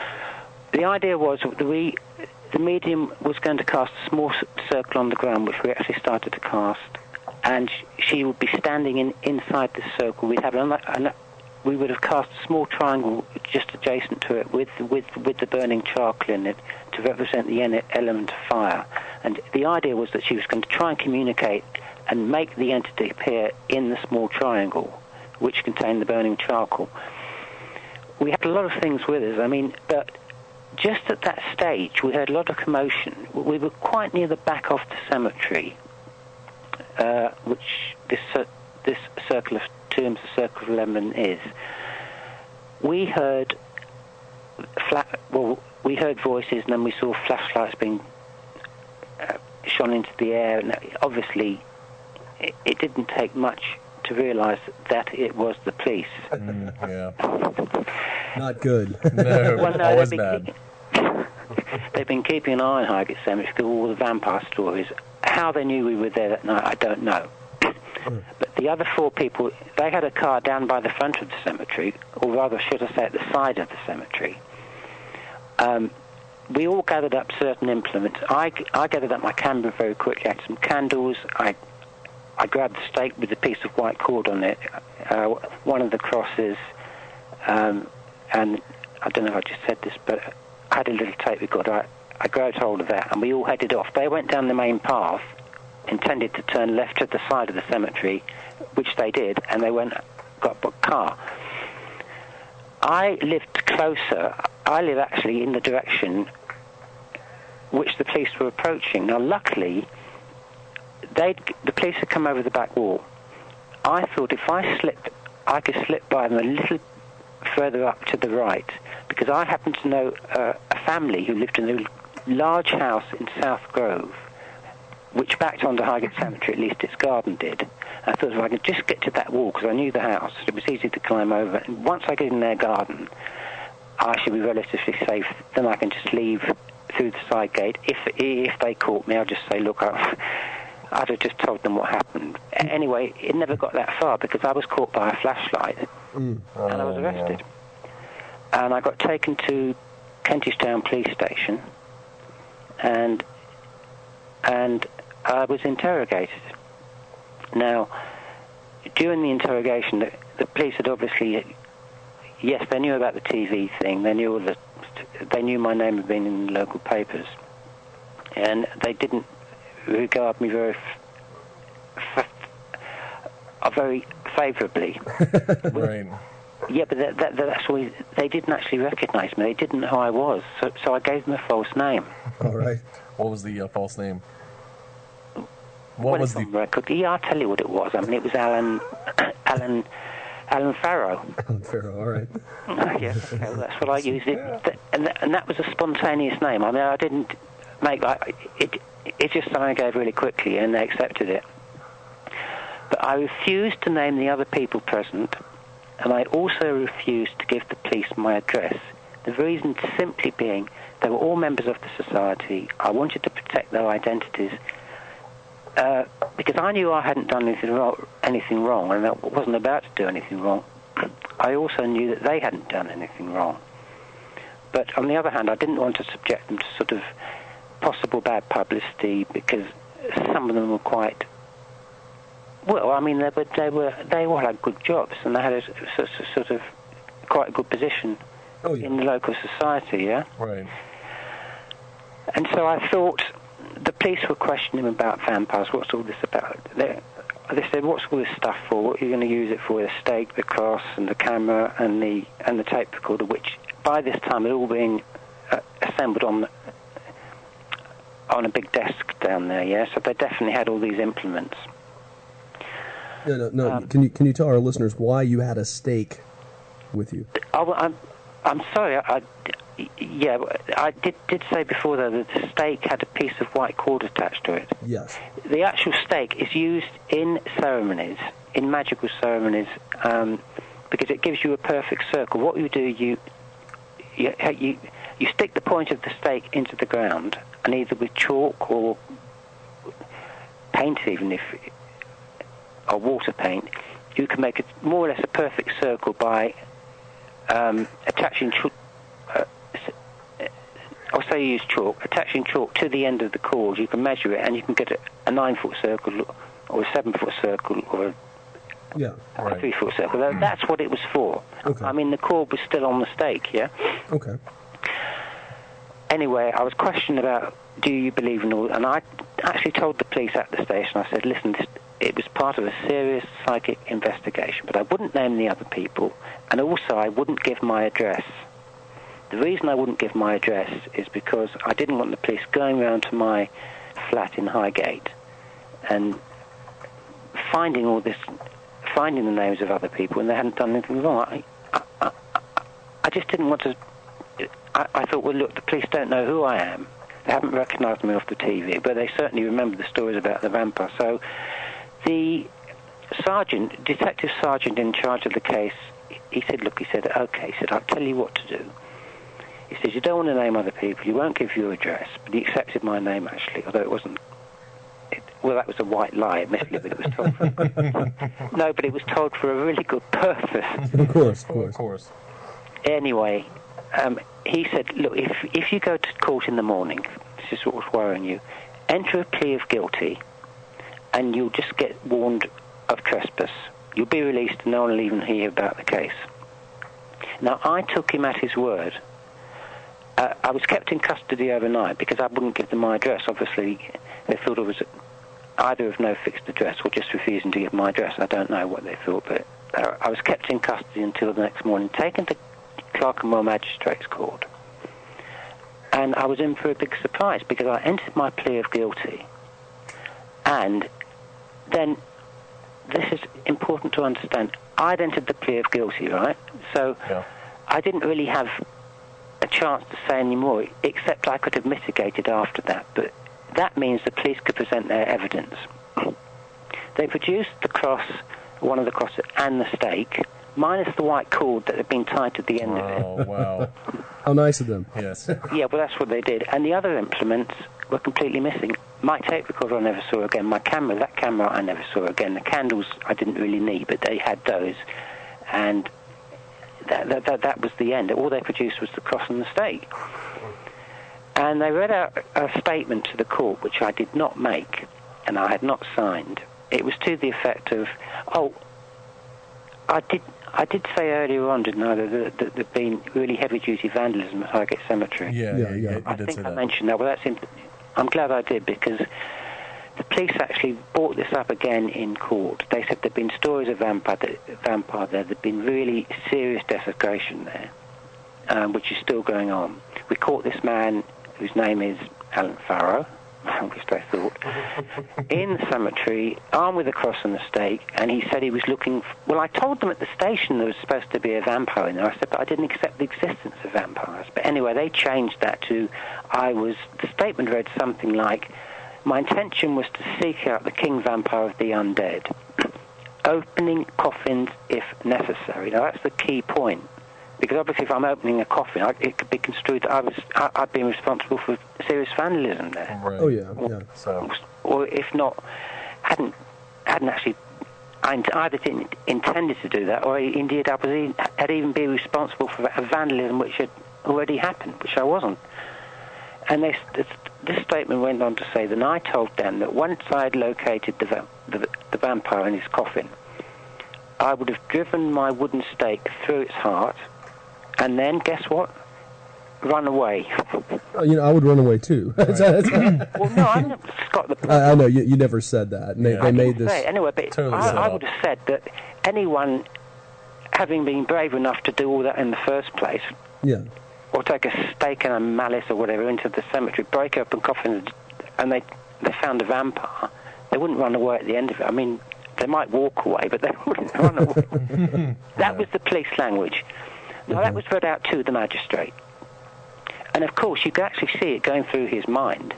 the idea was that the medium was going to cast a small circle on the ground, which we actually started to cast, and she would be standing inside the circle. We would have cast a small triangle just adjacent to it with the burning charcoal in it to represent the element of fire. And the idea was that she was going to try and communicate and make the entity appear in the small triangle, which contained the burning charcoal. We had a lot of things with us. But just at that stage, we heard a lot of commotion. We were quite near the back of the cemetery, which this circle of tombs, the Circle of Lemon, is. We heard voices, and then we saw flashlights being shone into the air, and obviously it didn't take much to realise that it was the police. Yeah. Not good. No, well, no, always bad. They've been keeping an eye on Highgate Cemetery because of all the vampire stories. How they knew we were there that night, I don't know. But the other four people, they had a car down by the front of the cemetery, or rather, should I say, at the side of the cemetery. We all gathered up certain implements. I gathered up my camera very quickly. I had some candles. I grabbed the stake with a piece of white cord on it, one of the crosses, and I don't know if I just said this, but I had a little tape recorder. I grabbed hold of that, and we all headed off. They went down the main path, intended to turn left to the side of the cemetery, which they did, and they got a car. I lived closer. I live actually in the direction which the police were approaching. Now, luckily, the police had come over the back wall. I thought if I slipped, I could slip by them a little further up to the right, because I happened to know a family who lived in a large house in South Grove, which backed onto Highgate Cemetery, at least its garden did. I thought if I could just get to that wall, because I knew the house, it was easy to climb over, and once I get in their garden, I should be relatively safe. Then I can just leave through the side gate. If they caught me, I'll just say, look, I'd have just told them what happened. Anyway, it never got that far, because I was caught by a flashlight, and I was arrested. Yeah. And I got taken to Kentish Town Police Station, and I was interrogated. Now, during the interrogation, the police had obviously, yes, they knew about the TV thing, they knew all the they knew my name had been in the local papers, and they didn't regard me very favourably. Right. Yeah, but that's all. They didn't actually recognise me. They didn't know who I was, so I gave them a false name. All right. What was the false name? What was the record? Yeah, I'll tell you what it was. I mean, it was Alan Farrow. Alan Farrow. All right. Yeah, okay, well, that's what I used. And that was a spontaneous name. I mean, I didn't make it. It's just something I gave really quickly, and they accepted it. But I refused to name the other people present, and I also refused to give the police my address. The reason simply being they were all members of the society. I wanted to protect their identities because I knew I hadn't done anything wrong, and I wasn't about to do anything wrong. I also knew that they hadn't done anything wrong. But on the other hand, I didn't want to subject them to sort of possible bad publicity because some of them were quite... Well, I mean, they all had good jobs, and they had a sort of quite a good position in the local society, yeah? Right. And so I thought the police were questioning him about vampires. What's all this about? They said, what's all this stuff for? What are you going to use it for? The stake, the cross, and the camera, and the tape recorder, which by this time had all been assembled on a big desk down there, yeah? So they definitely had all these implements. No. Can you tell our listeners why you had a stake with you? I'm sorry. I did say before though that the stake had a piece of white cord attached to it. Yes. The actual stake is used in ceremonies, in magical ceremonies, because it gives you a perfect circle. What you do, you stick the point of the stake into the ground, and either with chalk or paint, or water paint, you can make more or less a perfect circle by attaching I'll say you use chalk. Attaching chalk to the end of the cord, you can measure it, and you can get a 9-foot circle, or a 7-foot circle, or a 3-foot circle. That's what it was for. Okay. I mean, the cord was still on the stake, yeah? Okay. Anyway, I was questioned about, do you believe in all... And I actually told the police at the station, I said, listen, it was part of a serious psychic investigation, but I wouldn't name the other people, and also I wouldn't give my address. The reason I wouldn't give my address is because I didn't want the police going around to my flat in Highgate and finding the names of other people, and they hadn't done anything wrong. I just didn't want to... I thought, well, look, the police don't know who I am. They haven't recognised me off the TV, but they certainly remember the stories about the vampire. So the detective sergeant in charge of the case, he said, okay, he said, I'll tell you what to do. He said, you don't want to name other people, you won't give your address, but he accepted my name, actually, although it wasn't... Well, that was a white lie, admittedly, but it was told for... No, but it was told for a really good purpose. Of course. Anyway, he said, look, if you go to court in the morning, this is what was worrying you, enter a plea of guilty, and you'll just get warned of trespass. You'll be released, and no one will even hear about the case. Now, I took him at his word. I was kept in custody overnight because I wouldn't give them my address. Obviously, they thought I was either of no fixed address or just refusing to give my address. I don't know what they thought, but I was kept in custody until the next morning, taken to Clerkenwell Magistrates Court. And I was in for a big surprise because I entered my plea of guilty. And then, this is important to understand, I'd entered the plea of guilty, right? So I didn't really have a chance to say any more, except I could have mitigated after that. But that means the police could present their evidence. They produced the cross, one of the crosses, and the stake, minus the white cord that had been tied to the end of it. Oh, wow. How nice of them. Yes. Yeah, well, that's what they did. And the other implements were completely missing. My tape recorder I never saw again. My camera, that camera I never saw again. The candles I didn't really need, but they had those. And that was the end. All they produced was the cross and the stake. And they read out a statement to the court, which I did not make, and I had not signed. It was to the effect of, I did say earlier on, didn't I, that there'd been really heavy-duty vandalism at Highgate Cemetery. Yeah. You I did think say I that. mentioned that. Well, I'm glad I did, because the police actually brought this up again in court. They said there'd been stories of vampire there. There'd been really serious desecration there, which is still going on. We caught this man, whose name is Alan Farrow, at least I thought, in the cemetery, armed with a cross and a stake, and he said he was looking... Well, I told them at the station there was supposed to be a vampire in there. I said, but I didn't accept the existence of vampires. But anyway, they changed that to... The statement read something like, my intention was to seek out the king vampire of the undead, opening coffins if necessary. Now, that's the key point. Because obviously, if I'm opening a coffin, it could be construed that I'd been responsible for serious vandalism there. Right. Oh yeah. So. Or if not, hadn't actually, I either didn't intended to do that, or indeed I'd even been responsible for a vandalism which had already happened, which I wasn't. And this statement went on to say that I told them that once I had located the vampire in his coffin, I would have driven my wooden stake through its heart, and then, guess what? Run away. I would run away too. Well, no, I haven't got the point. I know, you never said that. And they made this... Anyway, but totally I would have said that anyone having been brave enough to do all that in the first place, or take a stake and a malice or whatever into the cemetery, break open coffins, and they found a vampire, they wouldn't run away at the end of it. I mean, they might walk away, but they wouldn't run away. That was the police language. Now, that was read out to the magistrate. And, of course, you could actually see it going through his mind.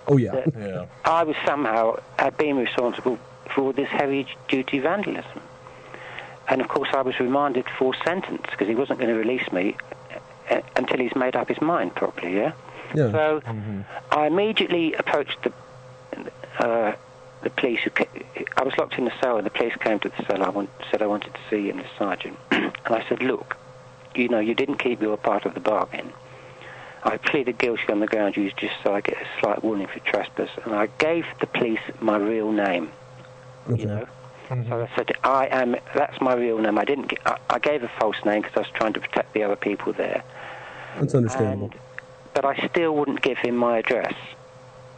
Oh, yeah. That I was somehow being responsible for this heavy-duty vandalism. And, of course, I was remanded for sentence, because he wasn't going to release me until he's made up his mind properly, yeah? So I immediately approached the police. I was locked in the cell, and the police came to the cell. Said I wanted to see him, the sergeant. And I said, look, you didn't keep your part of the bargain. I pleaded guilty on the ground used just so I get a slight warning for trespass. And I gave the police my real name, So I said, that's my real name. I gave a false name because I was trying to protect the other people there. That's understandable. But I still wouldn't give him my address.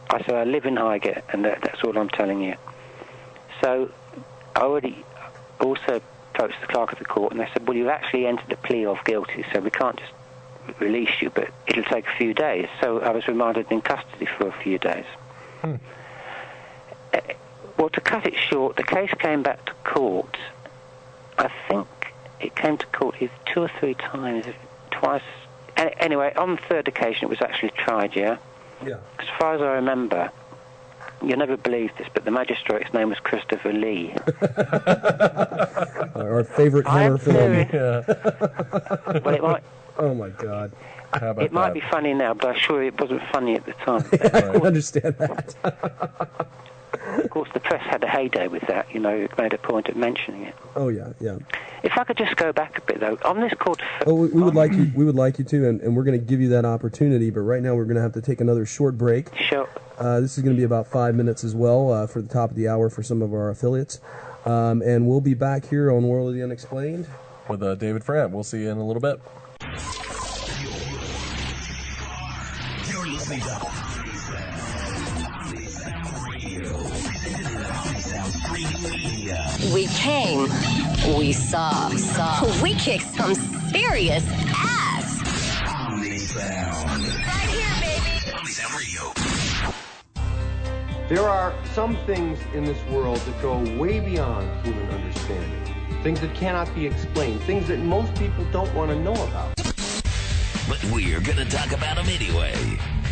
I said, I live in Highgate, and that's all I'm telling you. So I already also approached the clerk of the court, and they said, well, you've actually entered a plea of guilty, so we can't just release you, but it'll take a few days. So I was remanded in custody for a few days. Well, to cut it short, the case came back to court. I think it came to court either 2 or 3 times, twice. Anyway, on the third occasion, it was actually tried, yeah? Yeah. As far as I remember, you'll never believe this, but the magistrate's name was Christopher Lee. Our favorite Hammer film. Well, it might... Oh, my God. It might be funny now, but I'm sure it wasn't funny at the time. I understand that. Of course, the press had a heyday with that, it made a point of mentioning it. Oh, yeah. If I could just go back a bit, though, on this court... we would like you to, and we're going to give you that opportunity, but right now we're going to have to take another short break. Sure. This is going to be about 5 minutes as well for the top of the hour for some of our affiliates. And we'll be back here on World of the Unexplained. With David Farrant. We'll see you in a little bit. You're listening to We came, we saw, we kicked some serious ass. Right here, baby. There are some things in this world that go way beyond human understanding. Things that cannot be explained. Things that most people don't want to know about. But we're going to talk about them anyway.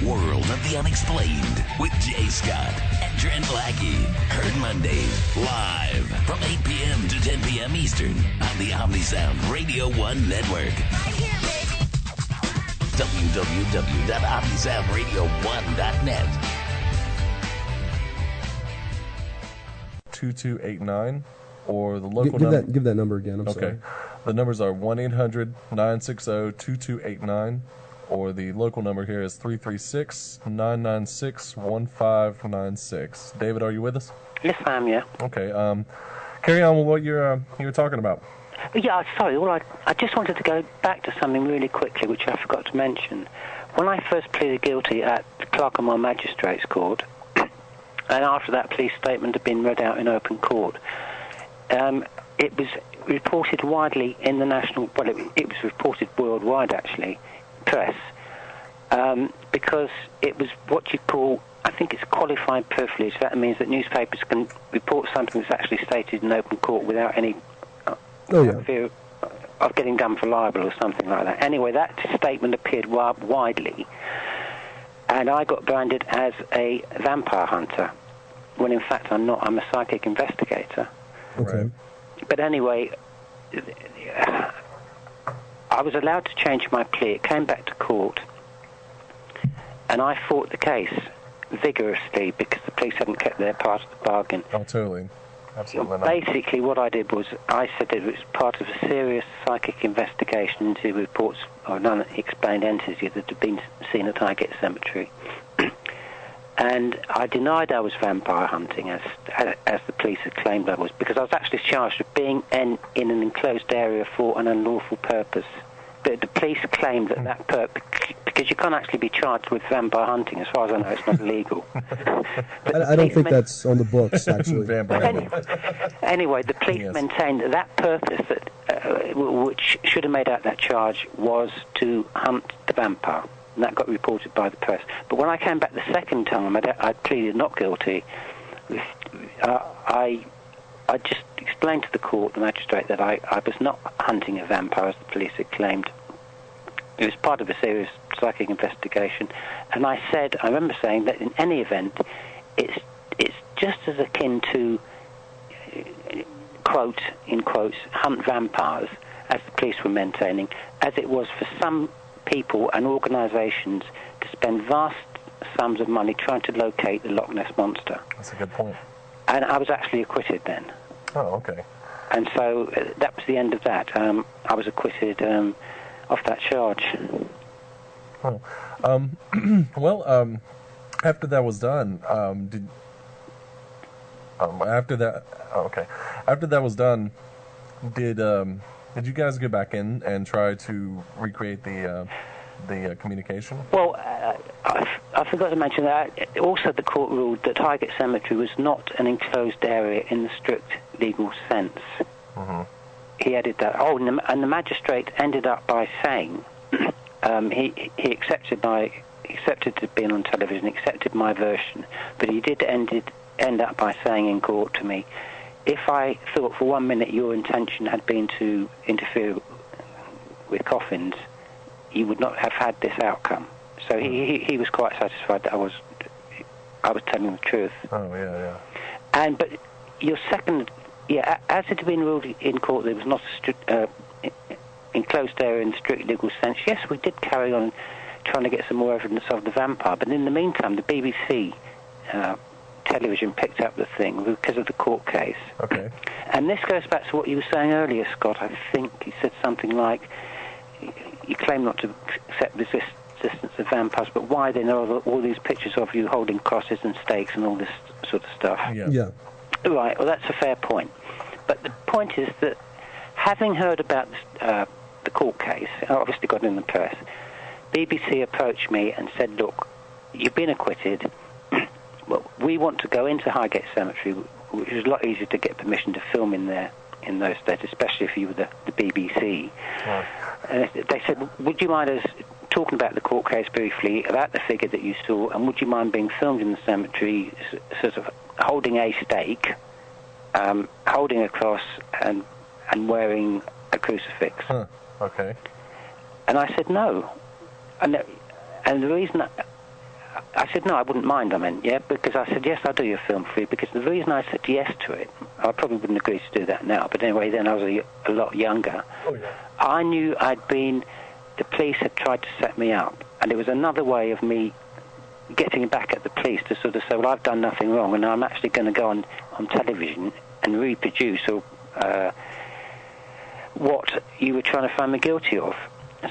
World of the Unexplained with Jay Scott and Trent Lackey. Heard Mondays live from 8 p.m. to 10 p.m. Eastern on the OmniSound Radio 1 network. Right here, baby. www.omnisoundradio1.net. 2289 or the local number. Give that number again. I'm sorry. The numbers are 1-800-960-2289 or the local number here is 336-996-1596. David, are you with us? Yes, I am, yeah. Okay. Carry on with what you were talking about. Yeah, sorry. I just wanted to go back to something really quickly, which I forgot to mention. When I first pleaded guilty at the Clerkenwell Magistrates Court, and after that police statement had been read out in open court, it was reported widely in the national... Well, it was reported worldwide, actually, press, because it was what you call... I think it's qualified privilege. That means that newspapers can report something that's actually stated in open court without any fear of getting done for libel or something like that. Anyway, that statement appeared widely, and I got branded as a vampire hunter, when in fact I'm not. I'm a psychic investigator. Okay. But anyway, I was allowed to change my plea. It came back to court, and I fought the case vigorously because the police hadn't kept their part of the bargain. Oh, totally. Absolutely not. Basically, what I did was I said that it was part of a serious psychic investigation into reports of an unexplained entity that had been seen at Highgate Cemetery. And I denied I was vampire hunting, as the police had claimed I was, because I was actually charged with being in an enclosed area for an unlawful purpose. But the police claimed that purpose, because you can't actually be charged with vampire hunting, as far as I know, it's not illegal. I don't think that's on the books, actually. Anyway, the police maintained that purpose, which should have made out that charge, was to hunt the vampire. And that got reported by the press. But when I came back the second time, I pleaded not guilty. I just explained to the court, the magistrate, that I was not hunting a vampire, as the police had claimed. It was part of a serious psychic investigation. And I remember saying that in any event, it's just as akin to, quote, in quotes, hunt vampires, as the police were maintaining, as it was for some people and organisations to spend vast sums of money trying to locate the Loch Ness Monster. That's a good point. And I was actually acquitted then. Oh, okay. And so that was the end of that. I was acquitted of that charge. Oh. Well, after that was done, after that was done, did you guys go back in and try to recreate the communication? Well, I forgot to mention that also the court ruled that Highgate Cemetery was not an enclosed area in the strict legal sense. Mm-hmm. He added that. Oh, and the magistrate ended up by saying he accepted to being on television, accepted my version, but he did end up by saying in court to me, if I thought for 1 minute your intention had been to interfere with coffins, you would not have had this outcome. So he was quite satisfied that I was telling the truth. Oh, yeah. But your second, as it had been ruled in court, there was not a enclosed area in the strict legal sense. Yes, we did carry on trying to get some more evidence of the vampire, but in the meantime, the BBC television picked up the thing because of the court case. Okay. And this goes back to what you were saying earlier, Scott. I think you said something like, you claim not to accept the existence of vampires, but why then are all these pictures of you holding crosses and stakes and all this sort of stuff? Yeah. Right, well, that's a fair point. But the point is that having heard about this, the court case, obviously got in the press, BBC approached me and said, look, you've been acquitted. Well, we want to go into Highgate Cemetery, which is a lot easier to get permission to film in there in those days, especially if you were the BBC. Right. And they said, would you mind us talking about the court case briefly, about the figure that you saw, and would you mind being filmed in the cemetery, sort of holding a stake, holding a cross, and wearing a crucifix? Huh. Okay. And I said no. And the reason I said no, I wouldn't mind, because I said, yes, I'll do your film for you, because the reason I said yes to it, I probably wouldn't agree to do that now, but anyway, then I was a lot younger. Oh, yeah. I knew the police had tried to set me up, and it was another way of me getting back at the police to sort of say, well, I've done nothing wrong, and I'm actually going to go on television and reproduce what you were trying to find me guilty of.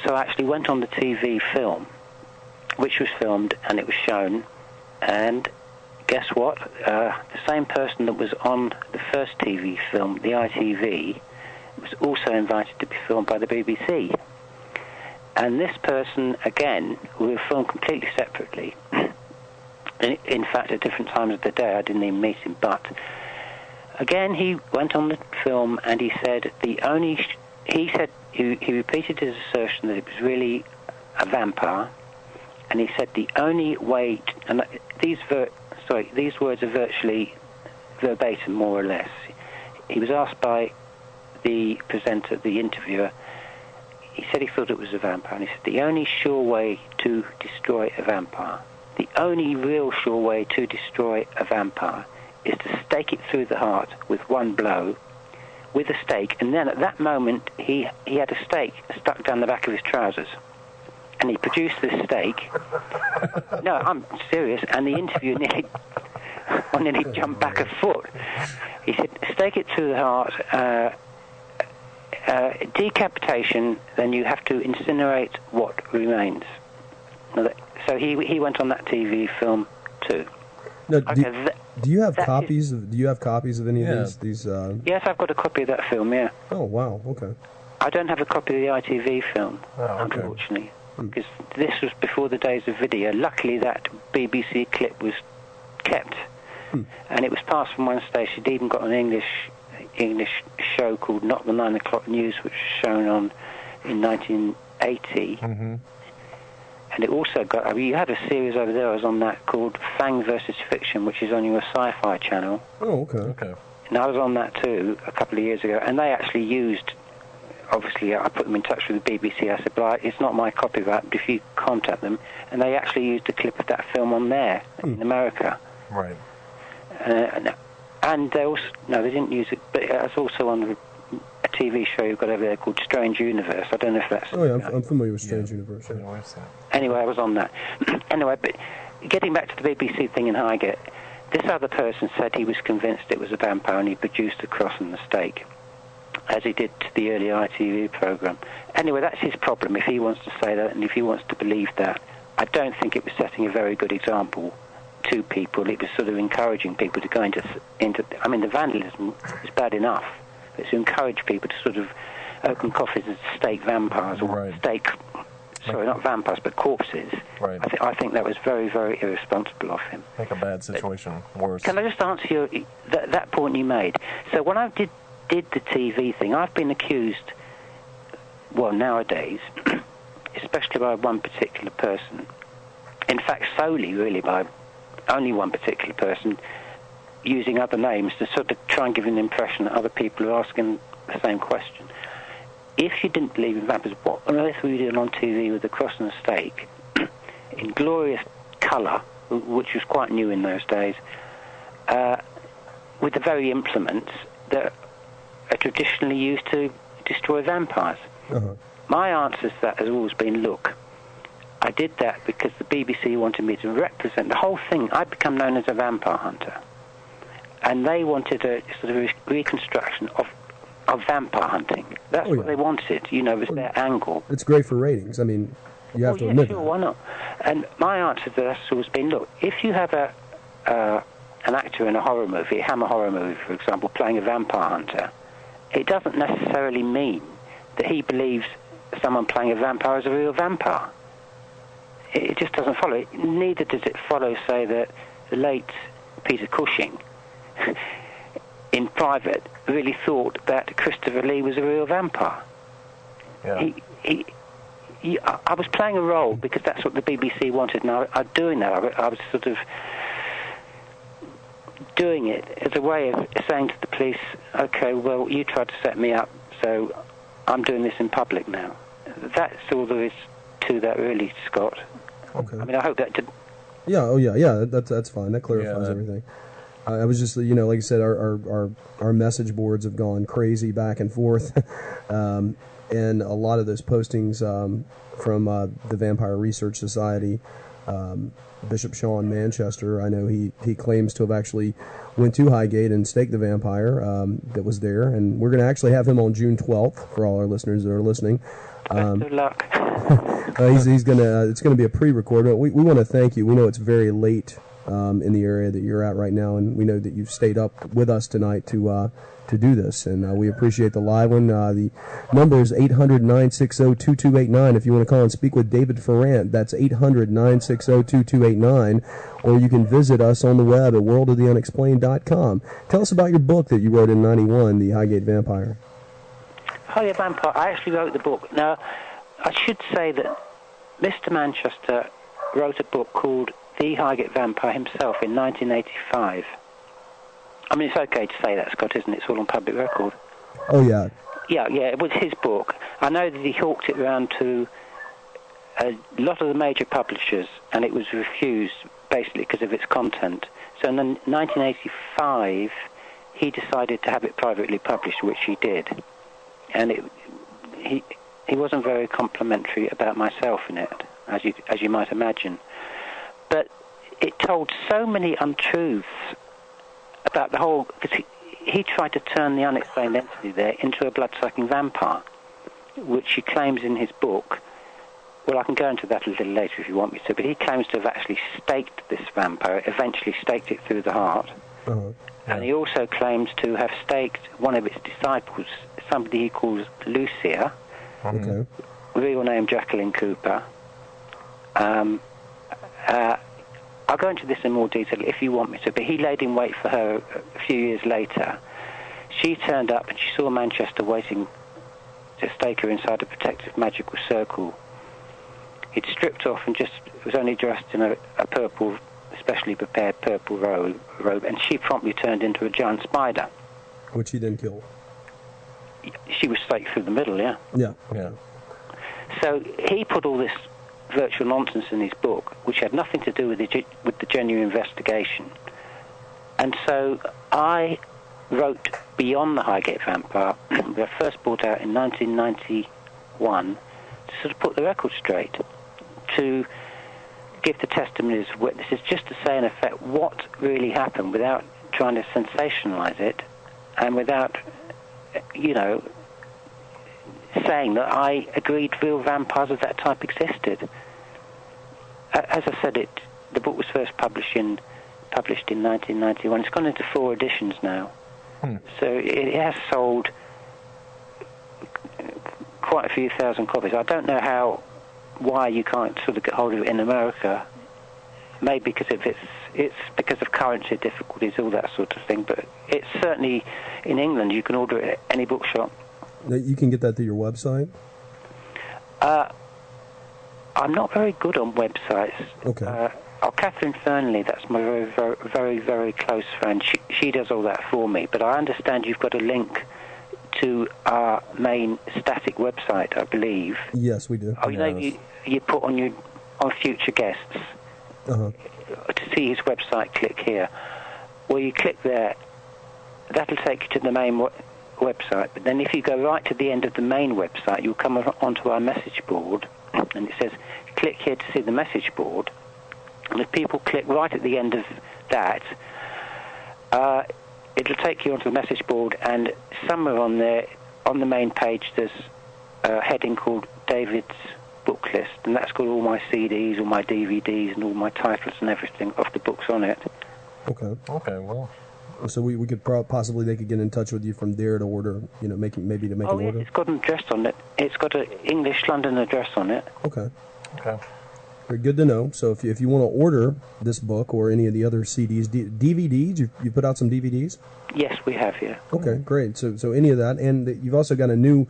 So I actually went on the TV film, which was filmed, and it was shown, and guess what? The same person that was on the first TV film, the ITV, was also invited to be filmed by the BBC. And this person, again, we were filmed completely separately. In fact, at different times of the day, I didn't even meet him. But again, he went on the film and he said he repeated his assertion that it was really a vampire, and he said the only way, and these words are virtually verbatim, more or less. He was asked by the presenter, the interviewer. He said he thought it was a vampire, and he said the only sure way to destroy a vampire, the only real sure way to destroy a vampire, is to stake it through the heart with one blow, with a stake, and then at that moment he had a stake stuck down the back of his trousers, and he produced this stake. No, I'm serious, and the interviewer nearly jumped back a foot. He said, stake it through the heart, decapitation, then you have to incinerate what remains. So he went on that TV film too. No, do you have copies? Do you have copies of any of these? Yes, I've got a copy of that film. Yeah. Oh wow. Okay. I don't have a copy of the ITV film, unfortunately, because this was before the days of video. Luckily, that BBC clip was kept, and it was passed from one station. It even got an English show called Not the 9 O'Clock News, which was shown on in 1980. Mm-hmm. And it also got, you had a series over there, I was on that, called Fang versus Fiction, which is on your Sci-Fi channel. Oh, okay. And I was on that too a couple of years ago, and they actually used, obviously I put them in touch with the BBC. I said, well, it's not my copy of that, but if you contact them, and they actually used a clip of that film on there in America. Right. And they also, no, they didn't use it, but it's also on a TV show you've got over there called Strange Universe. I don't know if that's... Oh, yeah, I'm familiar with Strange Universe. Yeah. Anyway, I was on that. Anyway, but getting back to the BBC thing in Highgate, this other person said he was convinced it was a vampire, and he produced the cross and the stake, as he did to the early ITV programme. Anyway, that's his problem, if he wants to say that, and if he wants to believe that. I don't think it was setting a very good example to people. It was sort of encouraging people to go into I mean, the vandalism is bad enough. It's to encourage people to sort of open coffins and stake vampires, or stake, sorry, not vampires, but corpses. Right. I think that was very, very irresponsible of him. Make a bad situation worse. Can I just answer that point you made? So when I did the TV thing, I've been accused, well, nowadays, especially by one particular person, in fact, solely, really, by only one particular person, using other names to sort of try and give an impression that other people are asking the same question. If you didn't believe in vampires, what on earth were you doing on TV with the cross and the stake in glorious colour, which was quite new in those days, with the very implements that are traditionally used to destroy vampires? Uh-huh. My answer to that has always been, look, I did that because the BBC wanted me to represent the whole thing. I'd become known as a vampire hunter. And they wanted a sort of reconstruction of vampire hunting. That's what they wanted, was their angle. It's great for ratings. I mean, you have to admit that. Why not? And my answer to that has always been, look, if you have an actor in a horror movie, a Hammer horror movie, for example, playing a vampire hunter, it doesn't necessarily mean that he believes someone playing a vampire is a real vampire. It just doesn't follow. Neither does it follow, say, that the late Peter Cushing, in private, really thought that Christopher Lee was a real vampire. Yeah. I was playing a role because that's what the BBC wanted, and I was doing that. I was sort of doing it as a way of saying to the police, okay, well, you tried to set me up, so I'm doing this in public now. That's all there is to that, really, Scott. Okay. I mean, I hope that did... Yeah, that's fine. That clarifies everything. I was just, like I said, our message boards have gone crazy back and forth, and a lot of those postings from the Vampire Research Society, Bishop Sean Manchester, I know he claims to have actually went to Highgate and staked the vampire that was there, and we're going to actually have him on June 12th for all our listeners that are listening. Good luck. It's going to be a pre-record. We want to thank you. We know it's very late in the area that you're at right now, and we know that you've stayed up with us tonight to do this, and we appreciate the live one. The number is 800-960-2289 if you want to call and speak with David Farrant. That's 800-960-2289, or you can visit us on the web at worldoftheunexplained.com. Tell us about your book that you wrote in 91, The Highgate Vampire. Highgate Vampire, I actually wrote the book. Now, I should say that Mr. Manchester wrote a book called The Highgate Vampire himself in 1985. I mean, it's okay to say that, Scott, isn't it? It's all on public record. Oh, yeah. Yeah, it was his book. I know that he hawked it around to a lot of the major publishers, and it was refused, basically, because of its content. So in 1985, he decided to have it privately published, which he did. And he wasn't very complimentary about myself in it, as you might imagine. But it told so many untruths about the whole, because he tried to turn the unexplained entity there into a blood-sucking vampire, which he claims in his book. Well, I can go into that a little later if you want me to, but he claims to have actually staked this vampire, eventually staked it through the heart. Uh-huh. And he also claims to have staked one of its disciples, somebody he calls Lucia, Okay. real name Jacqueline Cooper. I'll go into this in more detail if you want me to, but he laid in wait for her a few years later. She turned up and she saw Manchester waiting to stake her inside a protective magical circle. He'd stripped off and just was only dressed in a purple, specially prepared purple robe, and she promptly turned into a giant spider. Which he then killed. She was staked through the middle, yeah. Yeah. So he put all this virtual nonsense in his book, which had nothing to do with the genuine investigation. And so I wrote Beyond the Highgate Vampire, that I first brought out in 1991, to sort of put the record straight, to give the testimonies of witnesses, just to say in effect what really happened without trying to sensationalize it, and without, saying that I agreed real vampires of that type existed. As I said, the book was first published in 1991. It's gone into 4 editions now. So it has sold quite a few thousand copies. I don't know why you can't sort of get hold of it in America. Maybe because it's because of currency difficulties, all that sort of thing. But it's certainly in England. You can order it at any bookshop. You can get that through your website? I'm not very good on websites. Okay. Catherine Fernley, that's my very, very, very, very close friend. She does all that for me. But I understand you've got a link to our main static website, I believe. Yes, we do. Oh, you put on future guests to see his website. Click here. Well, you click there. That'll take you to the main website. But then if you go right to the end of the main website, you'll come onto our message board, and it says, click here to see the message board. And if people click right at the end of that, it'll take you onto the message board, and somewhere on there, on the main page, there's a heading called David's Book List, and that's got all my CDs, all my DVDs, and all my titles and everything of the books on it. Okay. Okay, well. So we could possibly, they could get in touch with you from there to order, maybe to make an order? It's got an address on it. It's got an English London address on it. Okay. Very good to know. So if you want to order this book or any of the other CDs, DVDs, you put out some DVDs? Yes, we have, yeah. Okay, great. So any of that, and you've also got a new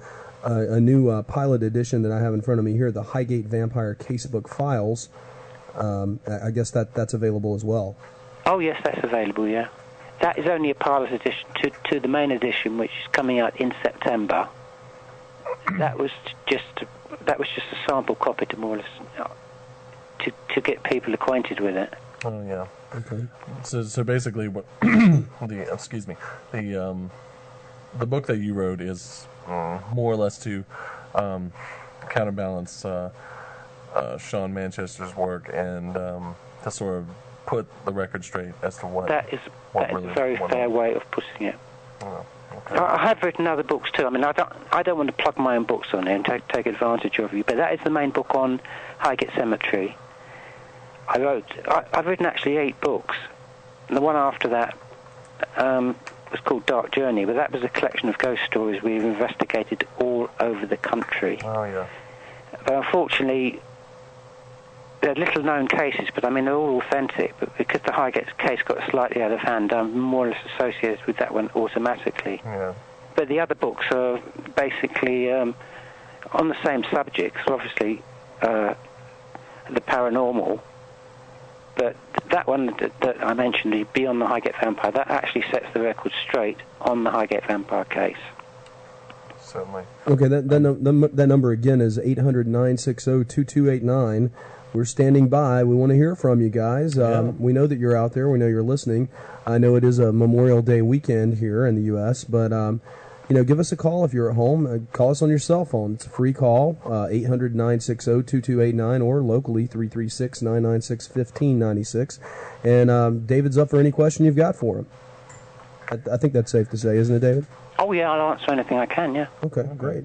pilot edition that I have in front of me here, the Highgate Vampire Casebook Files. I guess that's available as well. Oh yes, that's available. Yeah, that is only a pilot edition to the main edition, which is coming out in September. That was just a sample copy to more or less to get people acquainted with it. Oh yeah. Okay. So basically, what the book that you wrote is more or less to counterbalance Sean Manchester's work and to sort of put the record straight as to what that is a very fair way of putting it. Oh, okay. I have written other books too. I mean, I don't want to plug my own books on it and take advantage of you, but that is the main book on Highgate Cemetery. I've written actually 8 books. And the one after that was called Dark Journey, but that was a collection of ghost stories we've investigated all over the country. Oh, yeah. But unfortunately, they're little-known cases, but I mean, they're all authentic. But because the Highgate case got slightly out of hand, I'm more or less associated with that one automatically. Yeah. But the other books are basically on the same subject, so obviously the paranormal. But that one that I mentioned, Beyond the Highgate Vampire, that actually sets the record straight on the Highgate Vampire case. Certainly. Okay, that number again is 800-960-2289. We're standing by. We want to hear from you guys. We know that you're out there. We know you're listening. I know it is a Memorial Day weekend here in the U.S., but give us a call if you're at home. Call us on your cell phone. It's a free call, 800-960-2289, or locally, 336-996-1596. And David's up for any question you've got for him. I think that's safe to say, isn't it, David? Oh, yeah, I'll answer anything I can, yeah. Okay, great.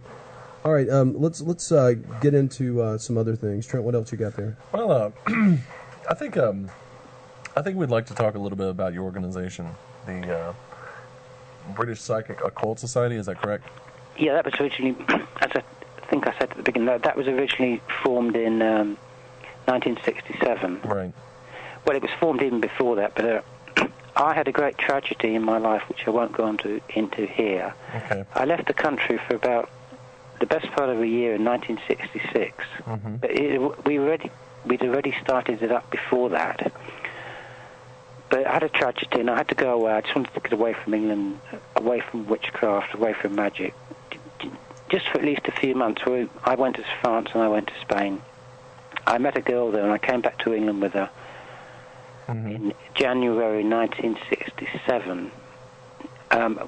All right, let's get into some other things. Trent, what else you got there? Well, I think we'd like to talk a little bit about your organization, the British Psychic Occult Society. Is that correct? Yeah, that was originally, as I think I said at the beginning, that was originally formed in 1967. Right. Well, it was formed even before that, but I had a great tragedy in my life, which I won't go into here. Okay. I left the country for about the best part of a year in 1966. Mm-hmm. But we'd already started it up before that. But I had a tragedy, and I had to go away. I just wanted to get away from England, away from witchcraft, away from magic, just for at least a few months. I went to France and I went to Spain. I met a girl there, and I came back to England with her in January 1967.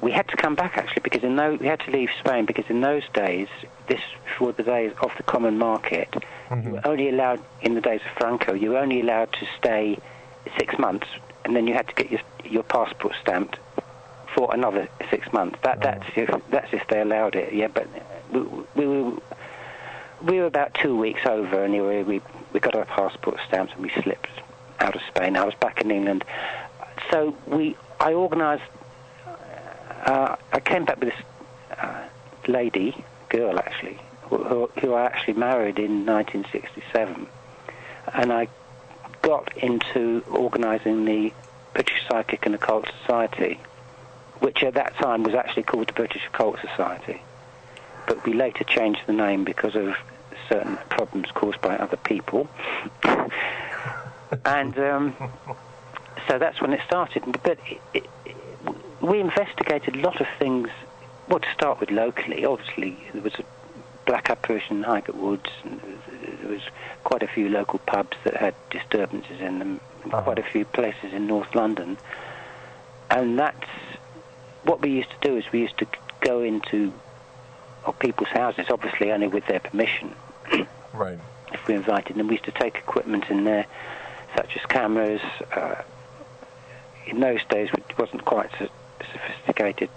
We had to come back, actually, because we had to leave Spain, because in those days, this were the days of the common market. Mm-hmm. You were only allowed, in the days of Franco, you were only allowed to stay 6 months, and then you had to get your passport stamped for another 6 months. That's if they allowed it, yeah. But we were about 2 weeks over, and we got our passport stamped, and we slipped out of Spain. I was back in England, so I organised. I came back with this girl actually, who I actually married in 1967, and I got into organising the British Psychic and Occult Society, which at that time was actually called the British Occult Society, but we later changed the name because of certain problems caused by other people. And so that's when it started. But we investigated a lot of things. Well, to start with, locally, obviously, there was a black apparition in Highgate Woods, and there was quite a few local pubs that had disturbances in them, and quite a few places in North London. And that's what we used to do, is we used to go into people's houses, obviously only with their permission. Right. If we invited them, we used to take equipment in there, such as cameras. In those days, it wasn't quite so sophisticated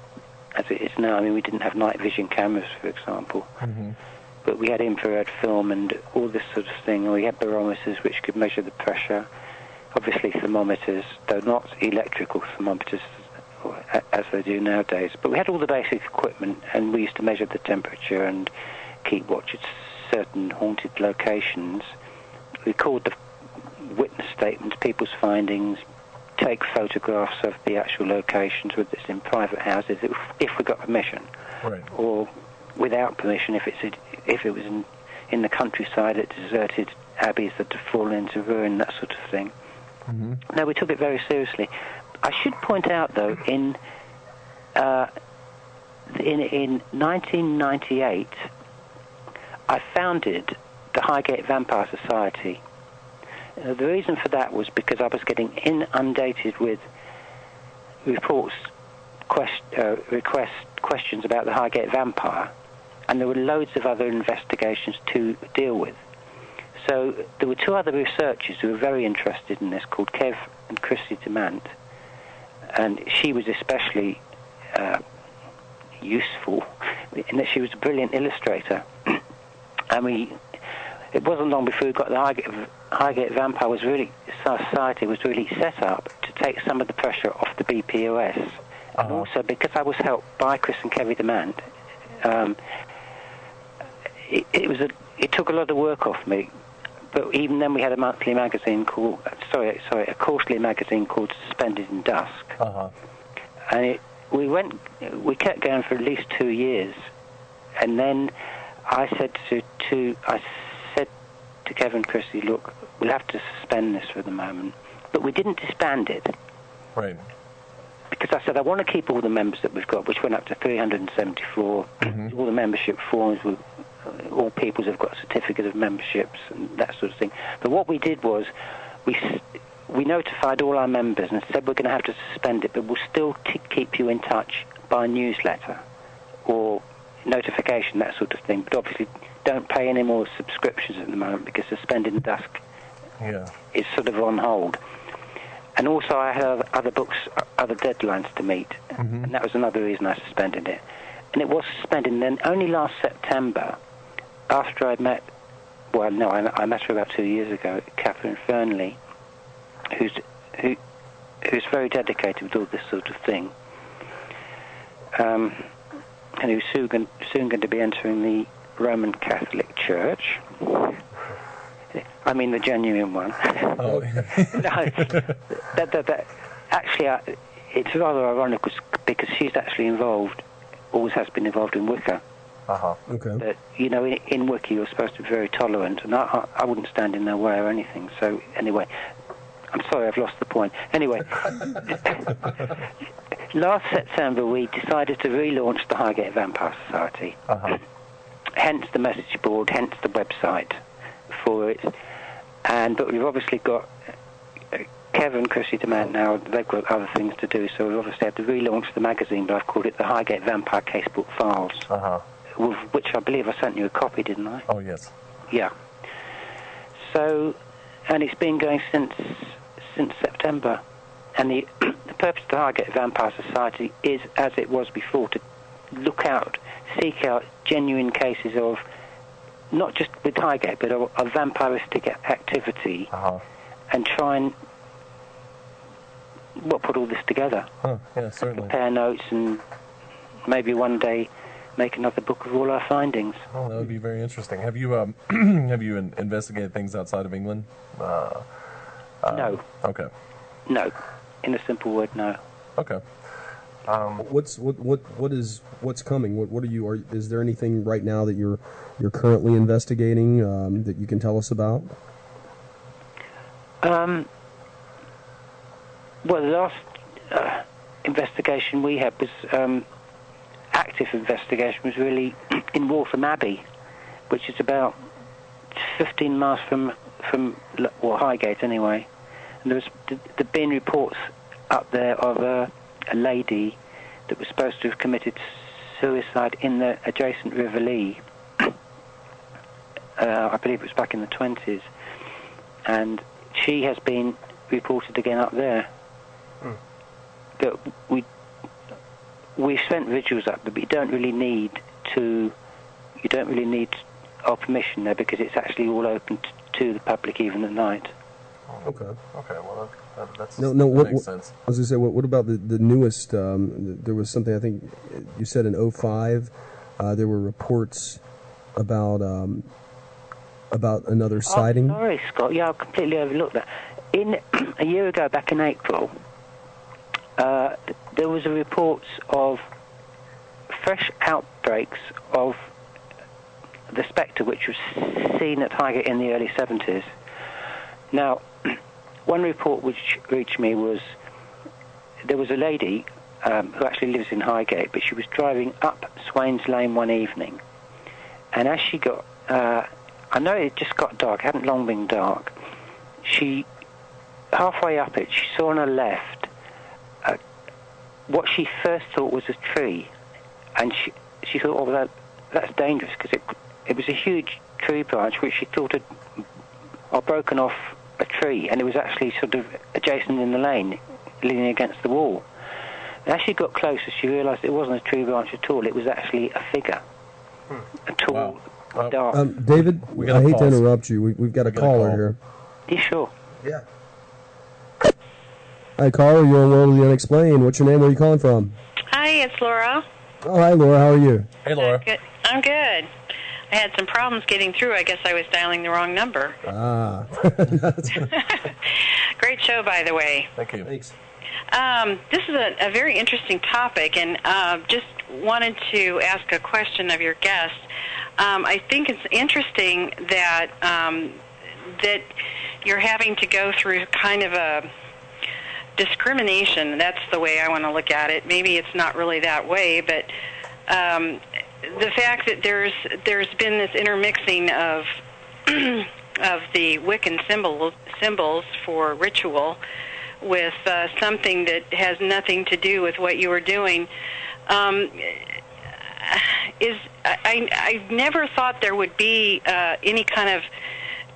as it is now. I mean, we didn't have night vision cameras, for example. Mm-hmm. But we had infrared film and all this sort of thing. We had barometers which could measure the pressure. Obviously thermometers, though not electrical thermometers as they do nowadays. But we had all the basic equipment, and we used to measure the temperature and keep watch at certain haunted locations. Record the witness statements, people's findings, take photographs of the actual locations, whether it's in private houses, if we got permission, right, or without permission, if it was in the countryside at deserted abbeys that had fallen into ruin, that sort of thing. Mm-hmm. No, we took it very seriously. I should point out, though, in 1998, I founded the Highgate Vampire Society. The reason for that was because I was getting inundated with reports, questions about the Highgate Vampire, and there were loads of other investigations to deal with. So there were two other researchers who were very interested in this, called Kev and Chrissy Demant, and she was especially useful in that she was a brilliant illustrator. And it wasn't long before we got the Highgate Vampire Society was really set up to take some of the pressure off the BPOS. And also, because I was helped by Chris and Kerry Demand, it took a lot of work off me. But even then, we had a monthly magazine called, a quarterly magazine called Suspended in Dusk. And we kept going for at least 2 years. And then I said to Kevin and Chrissy, look, we'll have to suspend this for the moment. But we didn't disband it. Right. Because I said, I want to keep all the members that we've got, which went up to 374. All the membership forms, all peoples have got a certificate of memberships and that sort of thing. But what we did was, we notified all our members and said we're going to have to suspend it, but we'll still keep you in touch by newsletter or notification, that sort of thing. But obviously, don't pay any more subscriptions at the moment because Suspended in Dusk is sort of on hold. And also, I had other books, other deadlines to meet, and that was another reason I suspended it. And it was suspended. And then only last September, after I'd met, I met her about 2 years ago, Catherine Fernley, who's very dedicated with all this sort of thing, and who's soon going to be entering the Roman Catholic Church. I mean the genuine one. Oh. Actually, it's rather ironic because she's actually always has been involved in Wicca. Okay. But, in Wicca you're supposed to be very tolerant, and I wouldn't stand in their way or anything. So, anyway, I'm sorry, I've lost the point. Anyway, last September we decided to relaunch the Highgate Vampire Society. Hence the message board, hence the website for it. But we've obviously got Kevin and Chrissy Demand now. They've got other things to do, so we obviously have to relaunch the magazine. But I've called it the Highgate Vampire Casebook Files, which I believe I sent you a copy, didn't I? Oh yes. Yeah. So, and it's been going since September. And the purpose of the Highgate Vampire Society is, as it was before, to seek out genuine cases of, not just with Highgate, but of vampiristic activity, and try and put all this together. Yeah, certainly. Compare notes and maybe one day make another book of all our findings. Oh, that would be very interesting. Have you investigated things outside of England? No. Okay. No. In a simple word, no. Okay. What's coming? Is there anything right now that you're currently investigating that you can tell us about? Well, the last investigation we had was active investigation was really in Waltham Abbey, which is about 15 miles from Highgate anyway. And there'd been reports up there of a lady that was supposed to have committed suicide in the adjacent River Lee. I believe it was back in the 20s. And she has been reported again up there. But we sent vigils up, but you don't really need our permission there because it's actually all open to the public even at night. Okay. Well, that makes sense. I was going to say, what about the newest? There was something, I think you said in 2005, there were reports about another sighting. Oh, sorry, Scott. Yeah, I completely overlooked that. A year ago, back in April, there was a report of fresh outbreaks of the spectre, which was seen at Highgate in the early 70s. Now, one report which reached me was there was a lady who actually lives in Highgate, but she was driving up Swains Lane one evening, and as she got, I know it just got dark, it hadn't long been dark, halfway up it, she saw on her left what she first thought was a tree, and she thought, oh, that's dangerous, because it was a huge tree branch which she thought had broken off a tree, and it was actually sort of adjacent in the lane, leaning against the wall. And as she got closer, she realised it wasn't a tree branch at all, it was actually a figure. A tall, dark. David, We I gotta hate to pause. interrupt you. We've got a got a caller call. here. You sure? Yeah. Hi, caller. You're on World of the Unexplained. What's your name? Where are you calling from? Hi, it's Laura. Oh, hi, Laura. How are you? Hey, Laura. Good. I'm good. I had some problems getting through. I guess I was dialing the wrong number. Ah. Great show, by the way. Thank you. Thanks. This is a very interesting topic, and just wanted to ask a question of your guest. I think it's interesting that that you're having to go through kind of a discrimination. That's the way I want to look at it. Maybe it's not really that way, but the fact that there's been this intermixing of of the Wiccan symbols for ritual with something that has nothing to do with what you were doing. I never thought there would be any kind of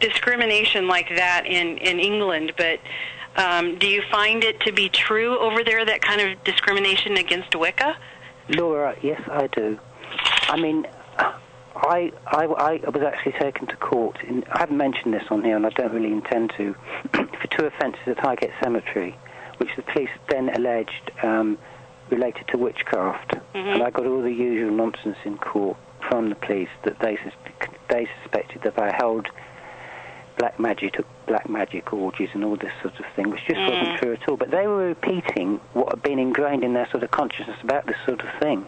discrimination like that in England, but do you find it to be true over there, that kind of discrimination against Wicca? Laura, yes, I do. I mean, I was actually taken to court. I haven't mentioned this on here, and I don't really intend to, for 2 offences at Highgate Cemetery, which the police then alleged related to witchcraft. And I got all the usual nonsense in court from the police that they suspected that I held black magic orgies and all this sort of thing, which just wasn't true at all. But they were repeating what had been ingrained in their sort of consciousness about this sort of thing.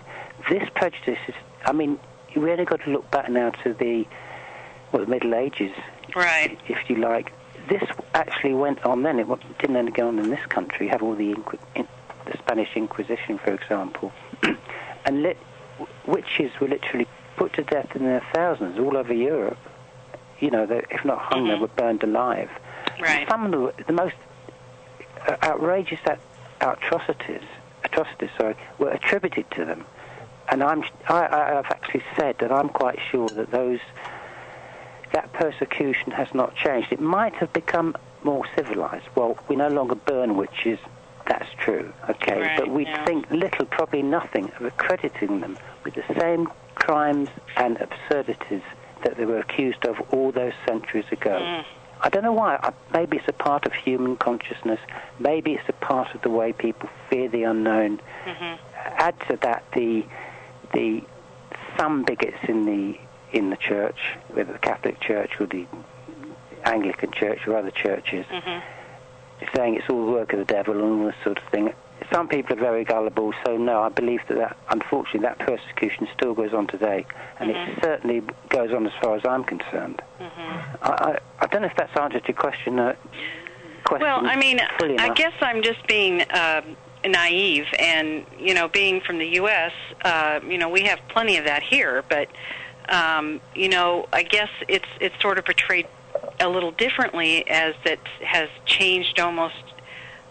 This prejudice is, I mean, you really got to look back now to the Middle Ages, right? If you like. This actually went on then. It didn't only go on in this country. You have all the Spanish Inquisition, for example, and witches were literally put to death in their thousands all over Europe. You know, if not hung, they were burned alive. Right. Some of the most outrageous atrocities, were attributed to them. And I've actually said that I'm quite sure that that persecution has not changed. It might have become more civilized. Well, we no longer burn witches. That's true, okay? Right, but we think little, probably nothing, of accrediting them with the same crimes and absurdities that they were accused of all those centuries ago. I don't know why. Maybe it's a part of human consciousness. Maybe it's a part of the way people fear the unknown. Add to that some bigots in the church, whether the Catholic Church or the Anglican Church or other churches, saying it's all the work of the devil and all this sort of thing. Some people are very gullible, so no, I believe that unfortunately that persecution still goes on today, and it certainly goes on as far as I'm concerned. I don't know if that's answered your question. Well, I mean, I guess I'm just being naive, and being from the U.S., we have plenty of that here, but I guess it's sort of portrayed a little differently, as it has changed almost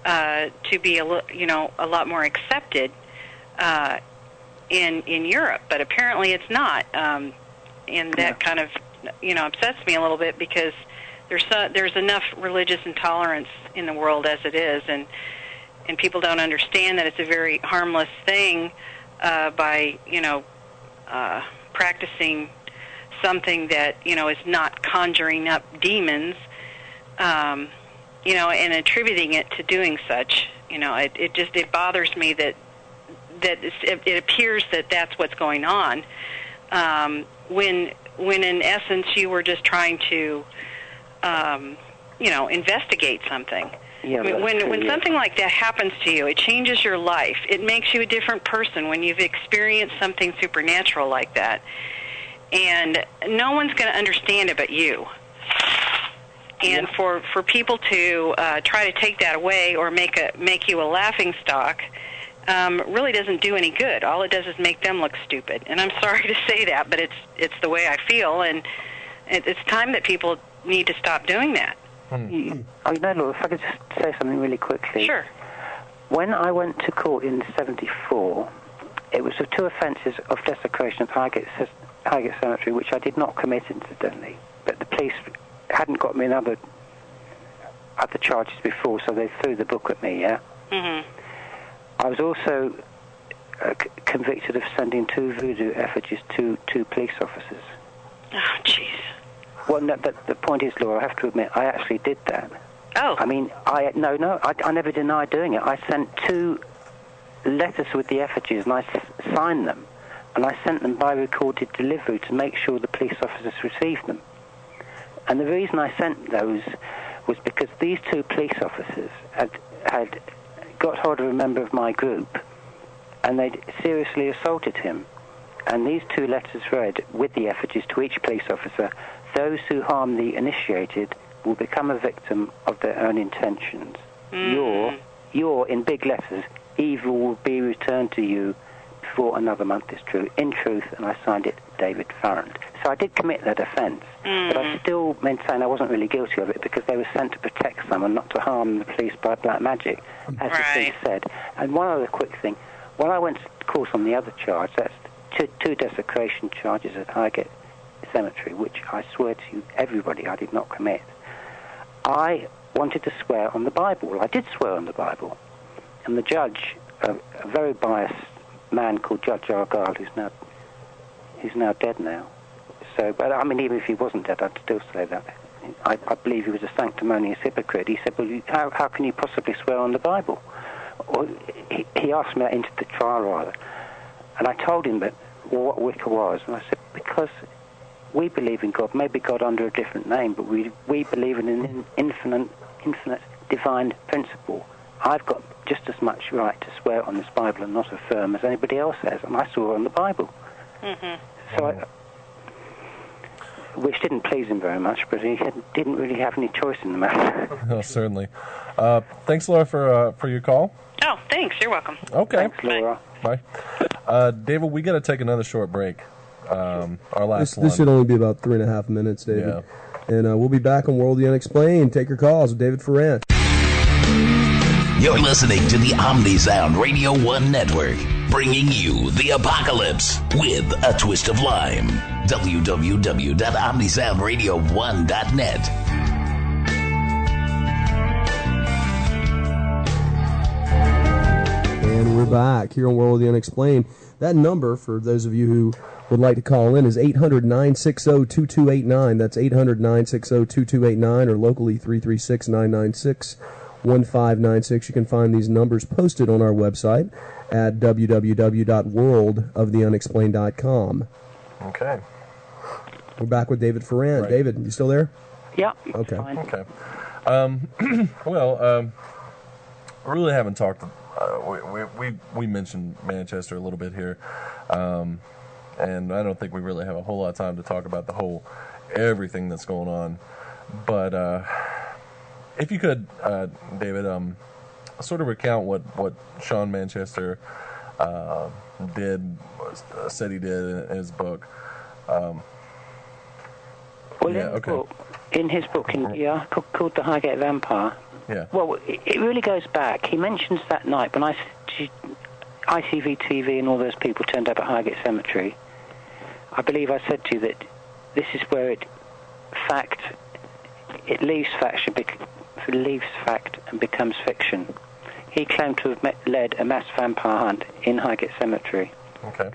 to be a lot more accepted in Europe, but apparently it's not, and that kind of upsets me a little bit, because there's enough religious intolerance in the world as it is, and people don't understand that it's a very harmless thing by practicing something that is not conjuring up demons, and attributing it to doing such. It bothers me that it appears that that's what's going on, when in essence you were just trying to investigate something. Yeah, when something like that happens to you, it changes your life. It makes you a different person when you've experienced something supernatural like that. And no one's going to understand it but you. And for people to try to take that away or make you a laughingstock really doesn't do any good. All it does is make them look stupid. And I'm sorry to say that, but it's the way I feel, and it's time that people need to stop doing that. Look, if I could just say something really quickly. Sure. When I went to court in '74, it was for 2 offences of desecration of Highgate Cemetery, which I did not commit, incidentally. But the police hadn't got me in other charges before, so they threw the book at me, yeah? I was also convicted of sending 2 voodoo effigies to 2 police officers. Oh, jeez. Well, no, the point is, Laura, I have to admit, I actually did that. Oh. I mean, I never denied doing it. I sent 2 letters with the effigies, and I signed them, and I sent them by recorded delivery to make sure the police officers received them. And the reason I sent those was because these 2 police officers had got hold of a member of my group, and they'd seriously assaulted him. And these 2 letters read, with the effigies to each police officer, "Those who harm the initiated will become a victim of their own intentions. You're, in big letters, evil will be returned to you before another month is true. In truth," and I signed it, David Farrant. So I did commit that offence, but I still maintain I wasn't really guilty of it because they were sent to protect someone, not to harm the police by black magic, as the police said. And one other quick thing. When I went to court on the other charge, that's 2 desecration charges at Highgate Cemetery, which I swear to everybody I did not commit. I wanted to swear on the Bible. Well, I did swear on the Bible. And the judge, a very biased man called Judge Argyle, who's now dead now. So, but I mean, even if he wasn't dead, I'd still say that. I believe he was a sanctimonious hypocrite. He said, "Well, how can you possibly swear on the Bible?" Or he asked me that into the trial, rather. And I told him that what Wicca was. And I said, because we believe in God, maybe God under a different name, but we believe in an infinite divine principle. I've got just as much right to swear on this Bible and not affirm as anybody else has, and I swore on the Bible. So which didn't please him very much, but he didn't really have any choice in the matter. Oh, certainly. Thanks, Laura, for your call. Oh, thanks. You're welcome. Okay. Thanks, Laura. Bye. David, we got to take another short break. Our last one. This should only be about 3.5 minutes, David. Yeah. And we'll be back on World of the Unexplained. Take your calls with David Farrant. You're listening to the OmniSound Radio 1 Network, bringing you the apocalypse with a twist of lime. www.omnisoundradio1.net. And we're back here on World of the Unexplained. That number, for those of you who would like to call in, is 800-960-2289. That's 800-960-2289, or locally 336-996-1596. You can find these numbers posted on our website at www.worldoftheunexplained.com. Okay. We're back with David Farrant. Right. David, you still there? Yeah. Okay. Fine. Okay. We really haven't talked. We mentioned Manchester a little bit here, and I don't think we really have a whole lot of time to talk about everything that's going on. But if you could, David, sort of recount what Sean Manchester said he did in his book. In his book, called The Highgate Vampire. Yeah. Well, it really goes back. He mentions that night when ITV TV and all those people turned up at Highgate Cemetery. I believe I said to you that this is where it leaves fact and becomes fiction. He claimed to have led a mass vampire hunt in Highgate Cemetery. Okay.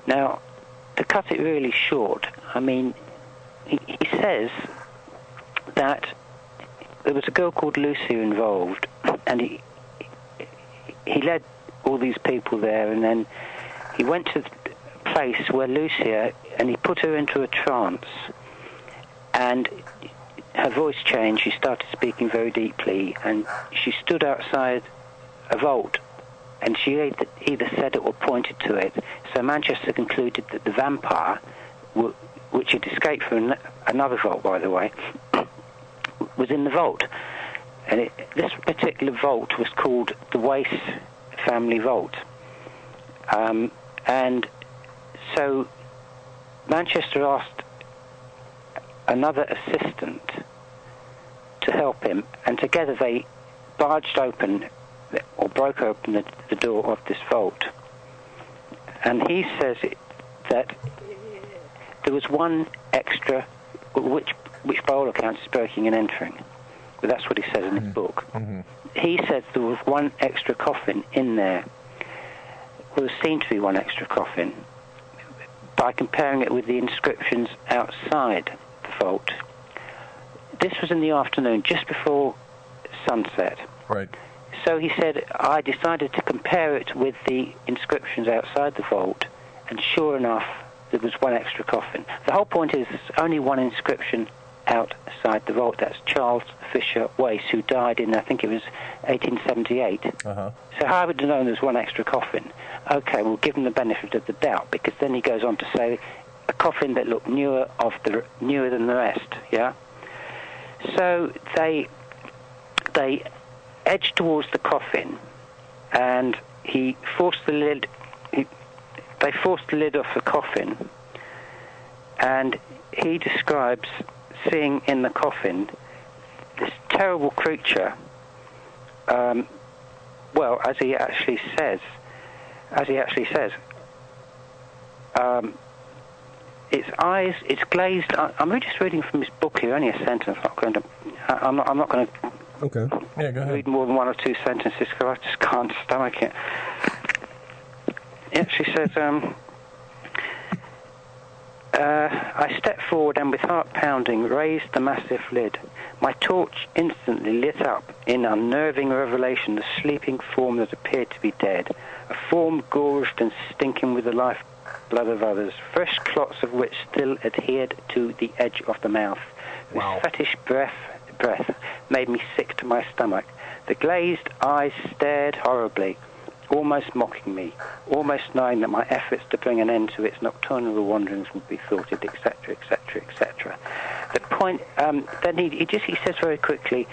Now, to cut it really short, I mean, he says that there was a girl called Lucy involved, and he led all these people there, and then he went to the place where Lucia, and he put her into a trance, and her voice changed. She started speaking very deeply, and she stood outside a vault, and she either said it or pointed to it. So Manchester concluded that the vampire, which had escaped from another vault, by the way, was in the vault. And this particular vault was called the Wace Family Vault. And so Manchester asked another assistant to help him, and together they barged open, or broke open the door of this vault. And he says that there was one extra, which by all accounts is breaking and entering. But that's what he says in his book. Mm-hmm. He says there was one extra coffin in there. Well, there seemed to be one extra coffin. by comparing it with the inscriptions outside the vault. This was in the afternoon, just before sunset. Right. So he said, I decided to compare it with the inscriptions outside the vault, and sure enough, there was one extra coffin. The whole point is there's only one inscription outside the vault. That's Charles Fisher Wace, who died in, I think it was 1878. Uh-huh. So how would have known there's one extra coffin? Okay, we'll give him the benefit of the doubt, because then he goes on to say a coffin that looked newer than the rest, yeah? So they edged towards the coffin, and they forced the lid off the coffin, and he describes seeing in the coffin this terrible creature, well, as he actually says, its eyes, it's glazed. I'm just reading from his book here, only a sentence. I'm not going to Okay. Yeah, go ahead. read more than one or two sentences because I just can't stomach it. It actually says, I stepped forward and with heart pounding raised the massive lid. My torch instantly lit up in unnerving revelation the sleeping form that appeared to be dead, a form gorged and stinking with the lifeblood of others, fresh clots of which still adhered to the edge of the mouth. Wow. Whose fetish breath made me sick to my stomach. The glazed eyes stared horribly, almost mocking me, almost knowing that my efforts to bring an end to its nocturnal wanderings would be thwarted, etc., etc., etc. The point, then he says very quickly,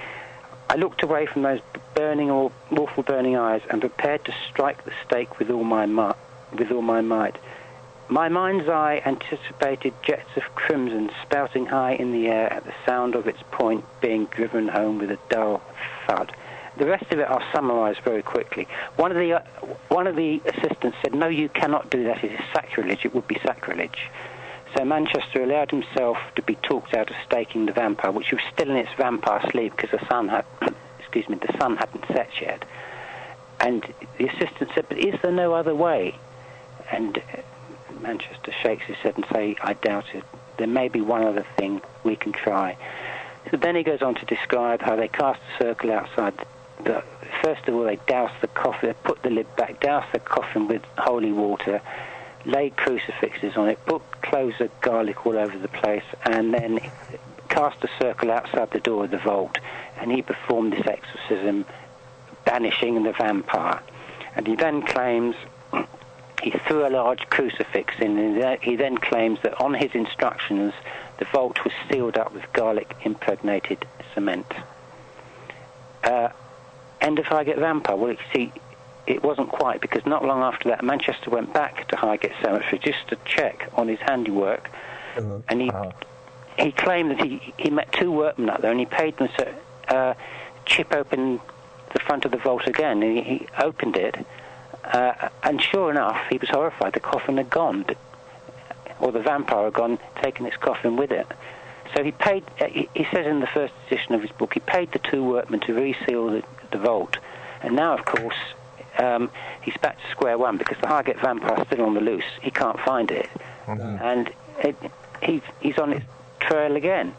I looked away from those burning or awful burning eyes and prepared to strike the stake with all my might. My mind's eye anticipated jets of crimson spouting high in the air at the sound of its point being driven home with a dull thud. The rest of it I'll summarise very quickly. One of the assistants said, no, you cannot do that. It is sacrilege. It would be sacrilege. So Manchester allowed himself to be talked out of staking the vampire, which was still in its vampire sleep because the sun hadn't set yet. And the assistant said, but is there no other way? And Manchester shakes his head and says, I doubt it. There may be one other thing we can try. So then he goes on to describe how they cast a circle outside. First of all, they doused the coffin, put the lid back, doused the coffin with holy water, laid crucifixes on it, put cloves of garlic all over the place, and then cast a circle outside the door of the vault. And he performed this exorcism, banishing the vampire. And he then claims he threw a large crucifix in, and he then claims that on his instructions, the vault was sealed up with garlic-impregnated cement. End of Highgate Vampire. Well, see, it wasn't quite, because not long after that, Manchester went back to Highgate Cemetery just to check on his handiwork, and he claimed that he met two workmen up there, and he paid them to chip open the front of the vault again. And he opened it, and sure enough, he was horrified. The coffin had gone, or the vampire had gone, taken its coffin with it. So he paid, he says in the first edition of his book, he paid the two workmen to reseal the vault. And now, of course, he's back to square one, because the Highgate Vampire is still on the loose. He can't find it. And he's on its trail again.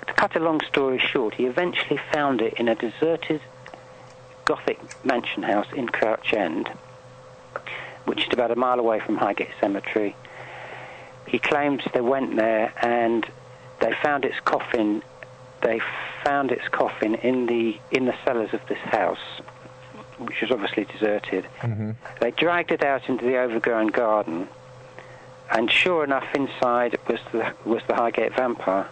To cut a long story short, he eventually found it in a deserted Gothic mansion house in Crouch End, which is about a mile away from Highgate Cemetery. He claims they went there and they found its coffin. They found its coffin in the cellars of this house, which was obviously deserted. They dragged it out into the overgrown garden, and sure enough, inside was the Highgate Vampire.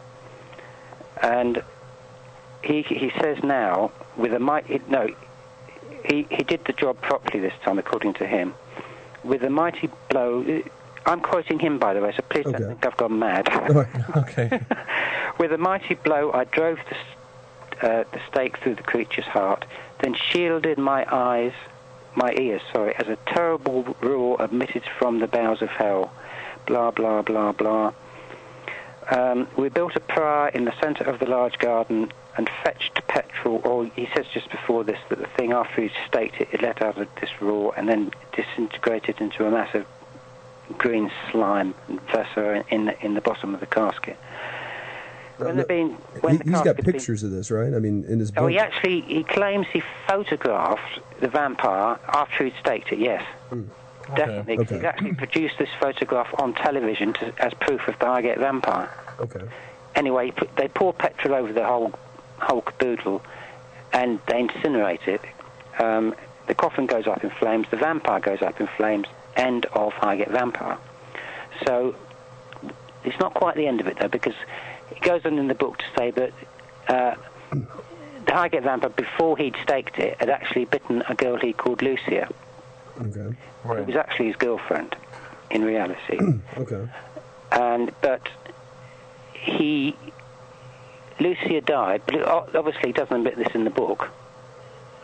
And he says now, with a mighty he did the job properly this time, according to him. With a mighty blow. I'm quoting him, by the way, so please don't think I've gone mad. Okay. With a mighty blow, I drove the stake through the creature's heart, then shielded my ears, as a terrible roar emitted from the bowels of hell. Blah, blah, blah, blah. We built a pyre in the centre of the large garden and fetched petrol, or he says just before this that the thing, after he staked it, it let out this roar and then disintegrated into a mass of green slime and vessel in the bottom of the casket. He's got pictures of this, right? I mean, in his book. Oh, he claims he photographed the vampire after he'd staked it, yes. Definitely. Okay. He's actually produced this photograph on television as proof of the Highgate Vampire. Okay. Anyway, they pour petrol over the whole caboodle, and they incinerate it. The coffin goes up in flames, the vampire goes up in flames, end of Highgate Vampire. So, it's not quite the end of it, though, because it goes on in the book to say that the Highgate Vampire, before he'd staked it, had actually bitten a girl he called Lucia. Okay. Right. It was actually his girlfriend, in reality. Okay. But Lucia died, but obviously he doesn't admit this in the book.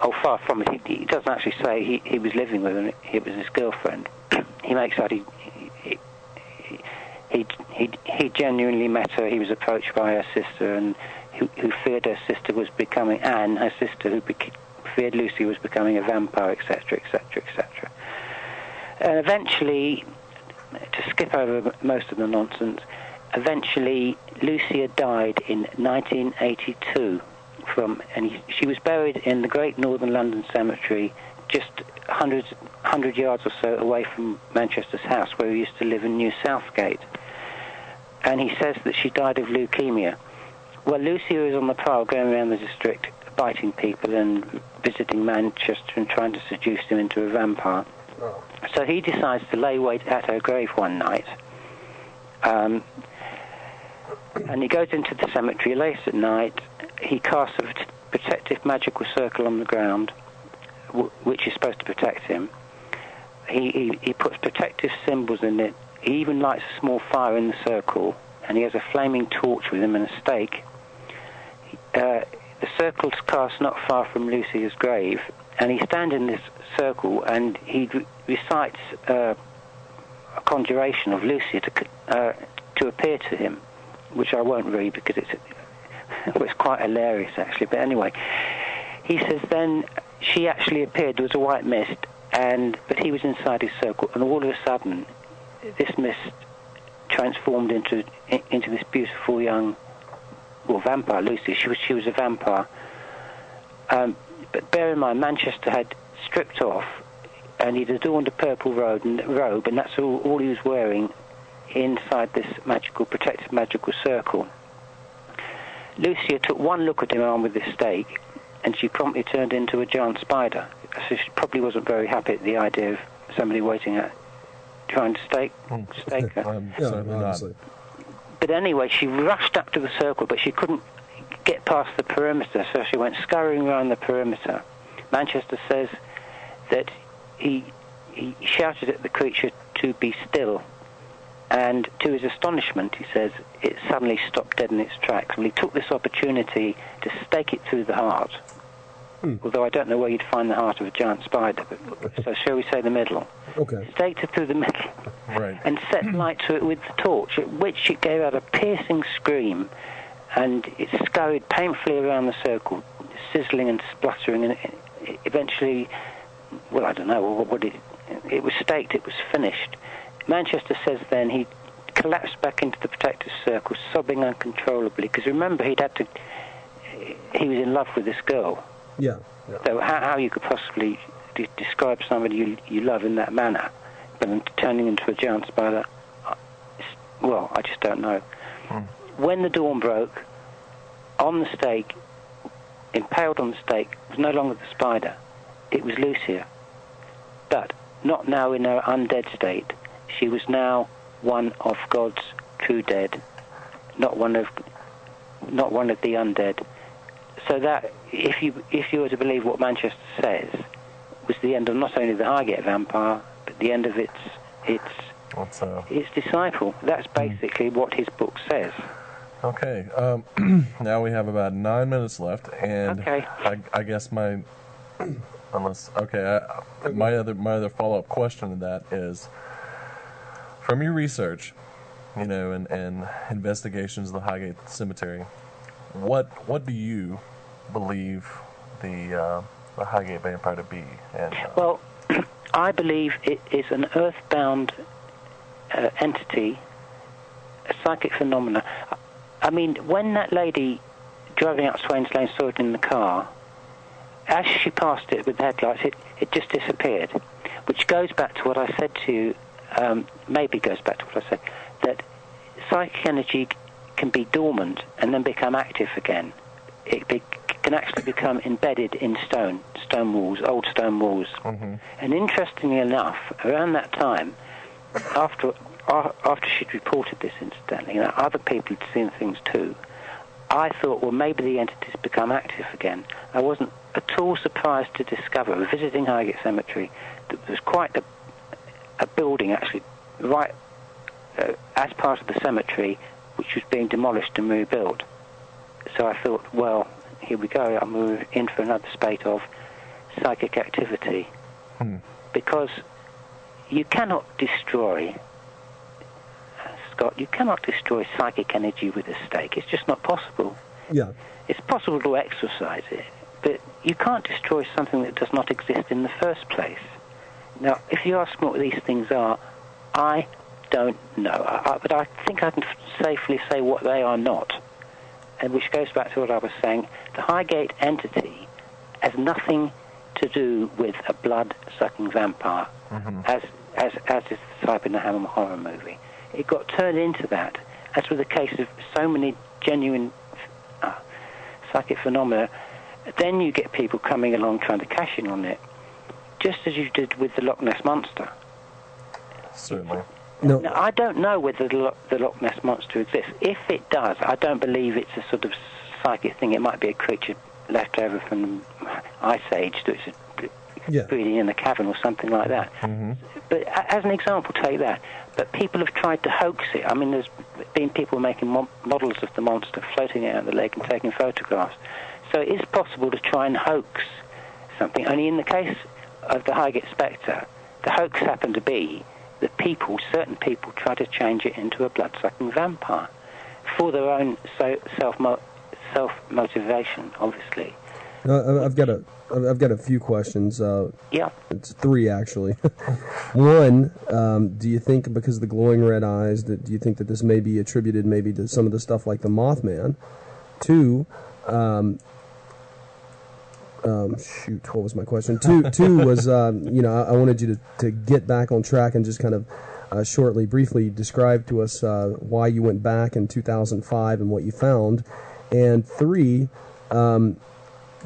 Oh, far from it. He doesn't actually say he was living with her. It was his girlfriend. He makes out he genuinely met her. He was approached by her sister, and who feared her sister was becoming Anne, her sister, who feared Lucy was becoming a vampire, etc., etc., etc. And eventually, to skip over most of the nonsense, eventually Lucia died in 1982 she was buried in the Great Northern London Cemetery, just 100 yards or so away from Manchester's house, where he used to live in New Southgate. And he says that she died of leukemia. Well, Lucia is on the prowl going around the district, biting people and visiting Manchester and trying to seduce him into a vampire. Oh. So he decides to lay wait at her grave one night. And he goes into the cemetery late at night. He casts a protective magical circle on the ground, which is supposed to protect him. He puts protective symbols in it. He even lights a small fire in the circle, and he has a flaming torch with him and a stake. The circle's cast not far from Lucia's grave, and he stands in this circle and he recites a conjuration of Lucia to appear to him, which I won't read because it's quite hilarious actually. But anyway, he says then she actually appeared. There was a white mist, but he was inside his circle, and all of a sudden, this mist transformed into this beautiful young, vampire, Lucy. She was a vampire. But bear in mind, Manchester had stripped off, and he'd adorned a purple robe, and that's all he was wearing inside this protective magical circle. Lucia took one look at him armed with this stake, and she promptly turned into a giant spider. So she probably wasn't very happy at the idea of somebody trying to stake her. Certainly not. But anyway, she rushed up to the circle, but she couldn't get past the perimeter, so she went scurrying around the perimeter. Manchester says that he shouted at the creature to be still, and to his astonishment, he says, it suddenly stopped dead in its tracks. And he took this opportunity to stake it through the heart. Although I don't know where you'd find the heart of a giant spider, so shall we say the middle? Okay. Staked it through the middle, right, and set light to it with the torch, at which it gave out a piercing scream, and it scurried painfully around the circle, sizzling and spluttering, and eventually, I don't know, it was staked, it was finished. Manchester says then he collapsed back into the protective circle, sobbing uncontrollably, because remember, he was in love with this girl. Yeah. So how you could possibly describe somebody you love in that manner, but then turning into a giant spider, I just don't know. When the dawn broke, on the stake, impaled on the stake, was no longer the spider, it was Lucia. But not now in her undead state. She was now one of God's true dead, not one of the undead. So that, if you were to believe what Manchester says, was the end of not only the Highgate Vampire, but the end of its disciple. That's basically what his book says. Okay. Now we have about 9 minutes left, and okay. I guess my other follow-up question to that is, from your research, and investigations of the Highgate Cemetery, what do you believe the Highgate Vampire to be? And I believe it is an earthbound entity, a psychic phenomena. I mean, when that lady driving up Swains Lane saw it in the car, as she passed it with the headlights, it just disappeared, which goes back to what I said to you, maybe goes back to what I said, that psychic energy can be dormant and then become active again. It can actually become embedded in stone walls, old stone walls. Mm-hmm. And interestingly enough, around that time, after she'd reported this, incidentally, and other people had seen things too, I thought, well, maybe the entities become active again. I wasn't at all surprised to discover, visiting Highgate Cemetery, that there was quite a building, actually, right as part of the cemetery, which was being demolished and rebuilt. So I thought, well, here we go, I'm in for another spate of psychic activity. Because you cannot destroy, Scott, you cannot destroy psychic energy with a stake. It's just not possible. Yeah. It's possible to exorcise it, but you can't destroy something that does not exist in the first place. Now, if you ask me what these things are, I don't know. But I think I can safely say what they are not. And which goes back to what I was saying. The Highgate entity has nothing to do with a blood-sucking vampire, as is the type in the Hammer horror movie. It got turned into that, as with the case of so many genuine psychic phenomena. Then you get people coming along trying to cash in on it, just as you did with the Loch Ness Monster. Certainly. No. Now, I don't know whether the Loch Ness Monster exists. If it does, I don't believe it's a sort of psychic thing. It might be a creature left over from the Ice Age that's breeding in the cavern or something like that. Mm-hmm. But as an example, take that. But people have tried to hoax it. I mean, there's been people making models of the monster, floating it out of the lake and taking photographs. So it is possible to try and hoax something. Only in the case of the Highgate Spectre, the hoax happened to be that certain people try to change it into a blood-sucking vampire for their own self-motivation, obviously. I've got a few questions. Yeah. It's three, actually. One, do you think, because of the glowing red eyes, do you think that this may be attributed maybe to some of the stuff like the Mothman? Two, what was my question? Two was, I wanted you to get back on track and just kind of briefly describe to us why you went back in 2005 and what you found. And three, you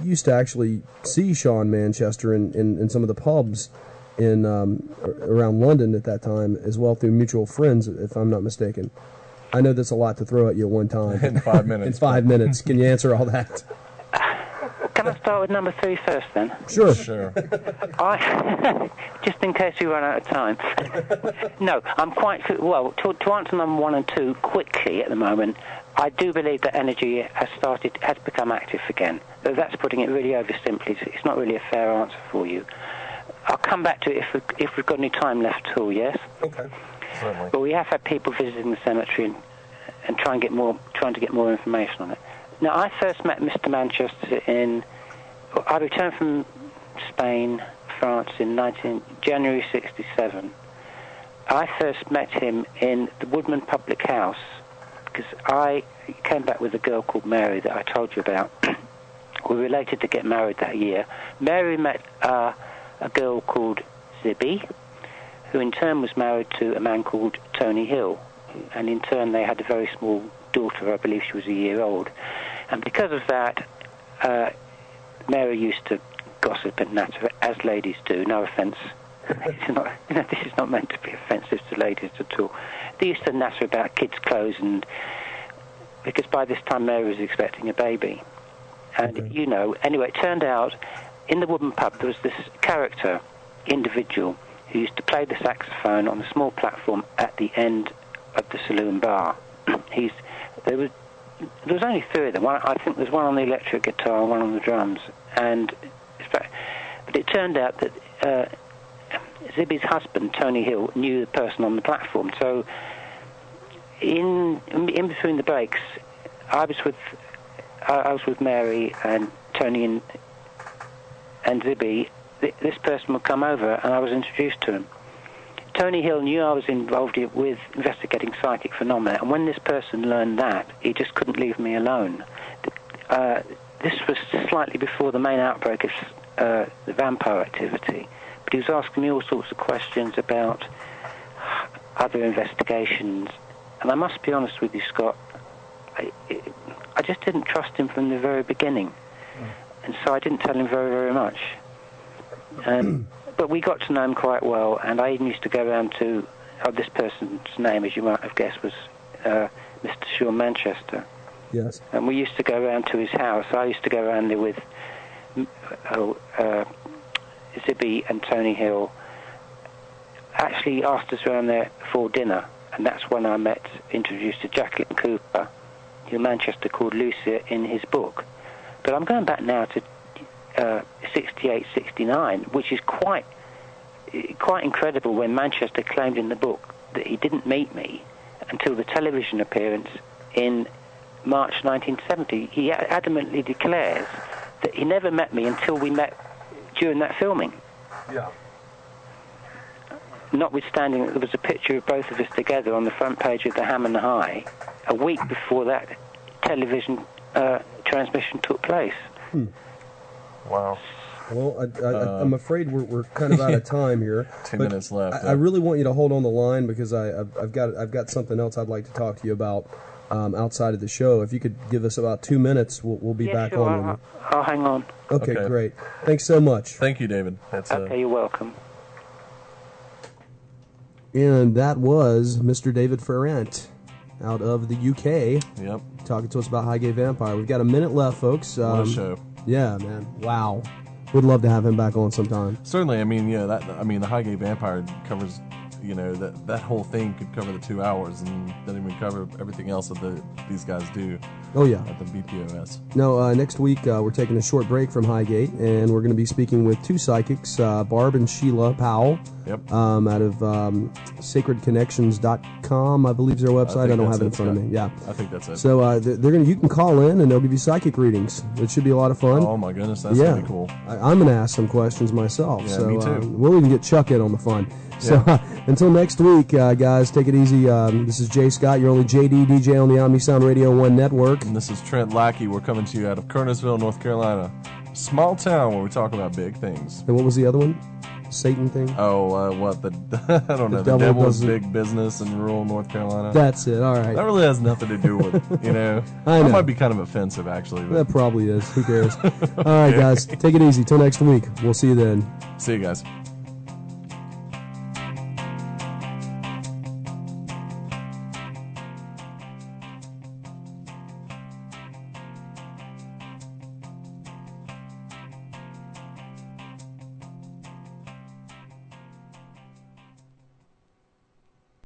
used to actually see Sean Manchester in some of the pubs in around London at that time, as well, through mutual friends, if I'm not mistaken. I know that's a lot to throw at you at one time. In 5 minutes. In 5 minutes. Can you answer all that? Can I start with number 3 first, then? Sure. Just in case we run out of time. No, I'm quite... Well, to answer number 1 and 2 quickly at the moment, I do believe that energy has become active again. That's putting it really oversimply. It's not really a fair answer for you. I'll come back to it if we've got any time left at all, yes? Okay. Certainly. But we have had people visiting the cemetery and trying to get more information on it. Now, I first met Mr. Manchester I returned from Spain, France in January 1967. I first met him in the Woodman Public House because I came back with a girl called Mary that I told you about. We were related to get married that year. Mary met a girl called Zibby, who in turn was married to a man called Tony Hill, and in turn they had a very small daughter. I believe she was a year old. And because of that, Mary used to gossip and natter, as ladies do. No offence. This is not meant to be offensive to ladies at all. They used to natter about kids' clothes, and because by this time Mary was expecting a baby. And, anyway, it turned out in the Woodman pub there was this character, individual, who used to play the saxophone on a small platform at the end of the saloon bar. There was only 3 of them. I think there's one on the electric guitar and one on the drums. But it turned out that Zibby's husband, Tony Hill, knew the person on the platform. So in between the breaks, I was with Mary and Tony and Zibby. This person would come over, and I was introduced to him. Tony Hill knew I was involved with investigating psychic phenomena, and when this person learned that, he just couldn't leave me alone. This was slightly before the main outbreak of the vampire activity, but he was asking me all sorts of questions about other investigations, and I must be honest with you, Scott, I just didn't trust him from the very beginning, and so I didn't tell him very, very much. But we got to know him quite well, and I even used to go around to, this person's name, as you might have guessed, was Mr. Shaw Manchester. Yes. And we used to go around to his house. I used to go around there with Zibby and Tony Hill. Actually asked us around there for dinner, and that's when I introduced to Jacqueline Cooper, who Manchester called Lucia in his book. But I'm going back now to 68, 69, which is quite incredible, when Manchester claimed in the book that he didn't meet me until the television appearance in March 1970. He adamantly declares that he never met me until we met during that filming. Yeah. Notwithstanding that there was a picture of both of us together on the front page of the Ham and the High a week before that television transmission took place. Wow. Well, I'm afraid we're kind of out of time here. 2 minutes left. I really want you to hold on the line, because I've got something else I'd like to talk to you about outside of the show. If you could give us about 2 minutes, we'll be back sure, on. I'll hang on. Okay, great. Thanks so much. Thank you, David. Okay, you're welcome. And that was Mr. David Farrant out of the UK. Yep. Talking to us about Highgate Vampire. We've got a minute left, folks. What a show. Yeah, man. Wow. We'd love to have him back on sometime. Certainly. I mean, yeah. The Highgate Vampire covers, that whole thing could cover the 2 hours, and doesn't even cover everything else that these guys do. Oh, yeah. At the BPOS. No, next week we're taking a short break from Highgate, and we're going to be speaking with two psychics, Barb and Sheila Powell. Yep. Out of sacredconnections.com, I believe is their website. I don't have it in front of me. Yeah. I think that's it. So you can call in, and they'll give you psychic readings. It should be a lot of fun. Oh my goodness, that's gonna be cool. I'm going to ask some questions myself. Yeah, so me too. We'll even get Chuck in on the fun. So Yeah. Until next week, guys, take it easy. This is Jay Scott, your only JD DJ on the Omni Sound Radio 1 network. And this is Trent Lackey. We're coming to you out of Kernersville, North Carolina. Small town where we talk about big things. And what was the other one? Satan thing? Oh, I don't know. The devil's big business in rural North Carolina. That's it. All right. That really has nothing to do with, I know. That might be kind of offensive, actually. But. That probably is. Who cares? All right, guys. Take it easy. Till next week. We'll see you then. See you guys.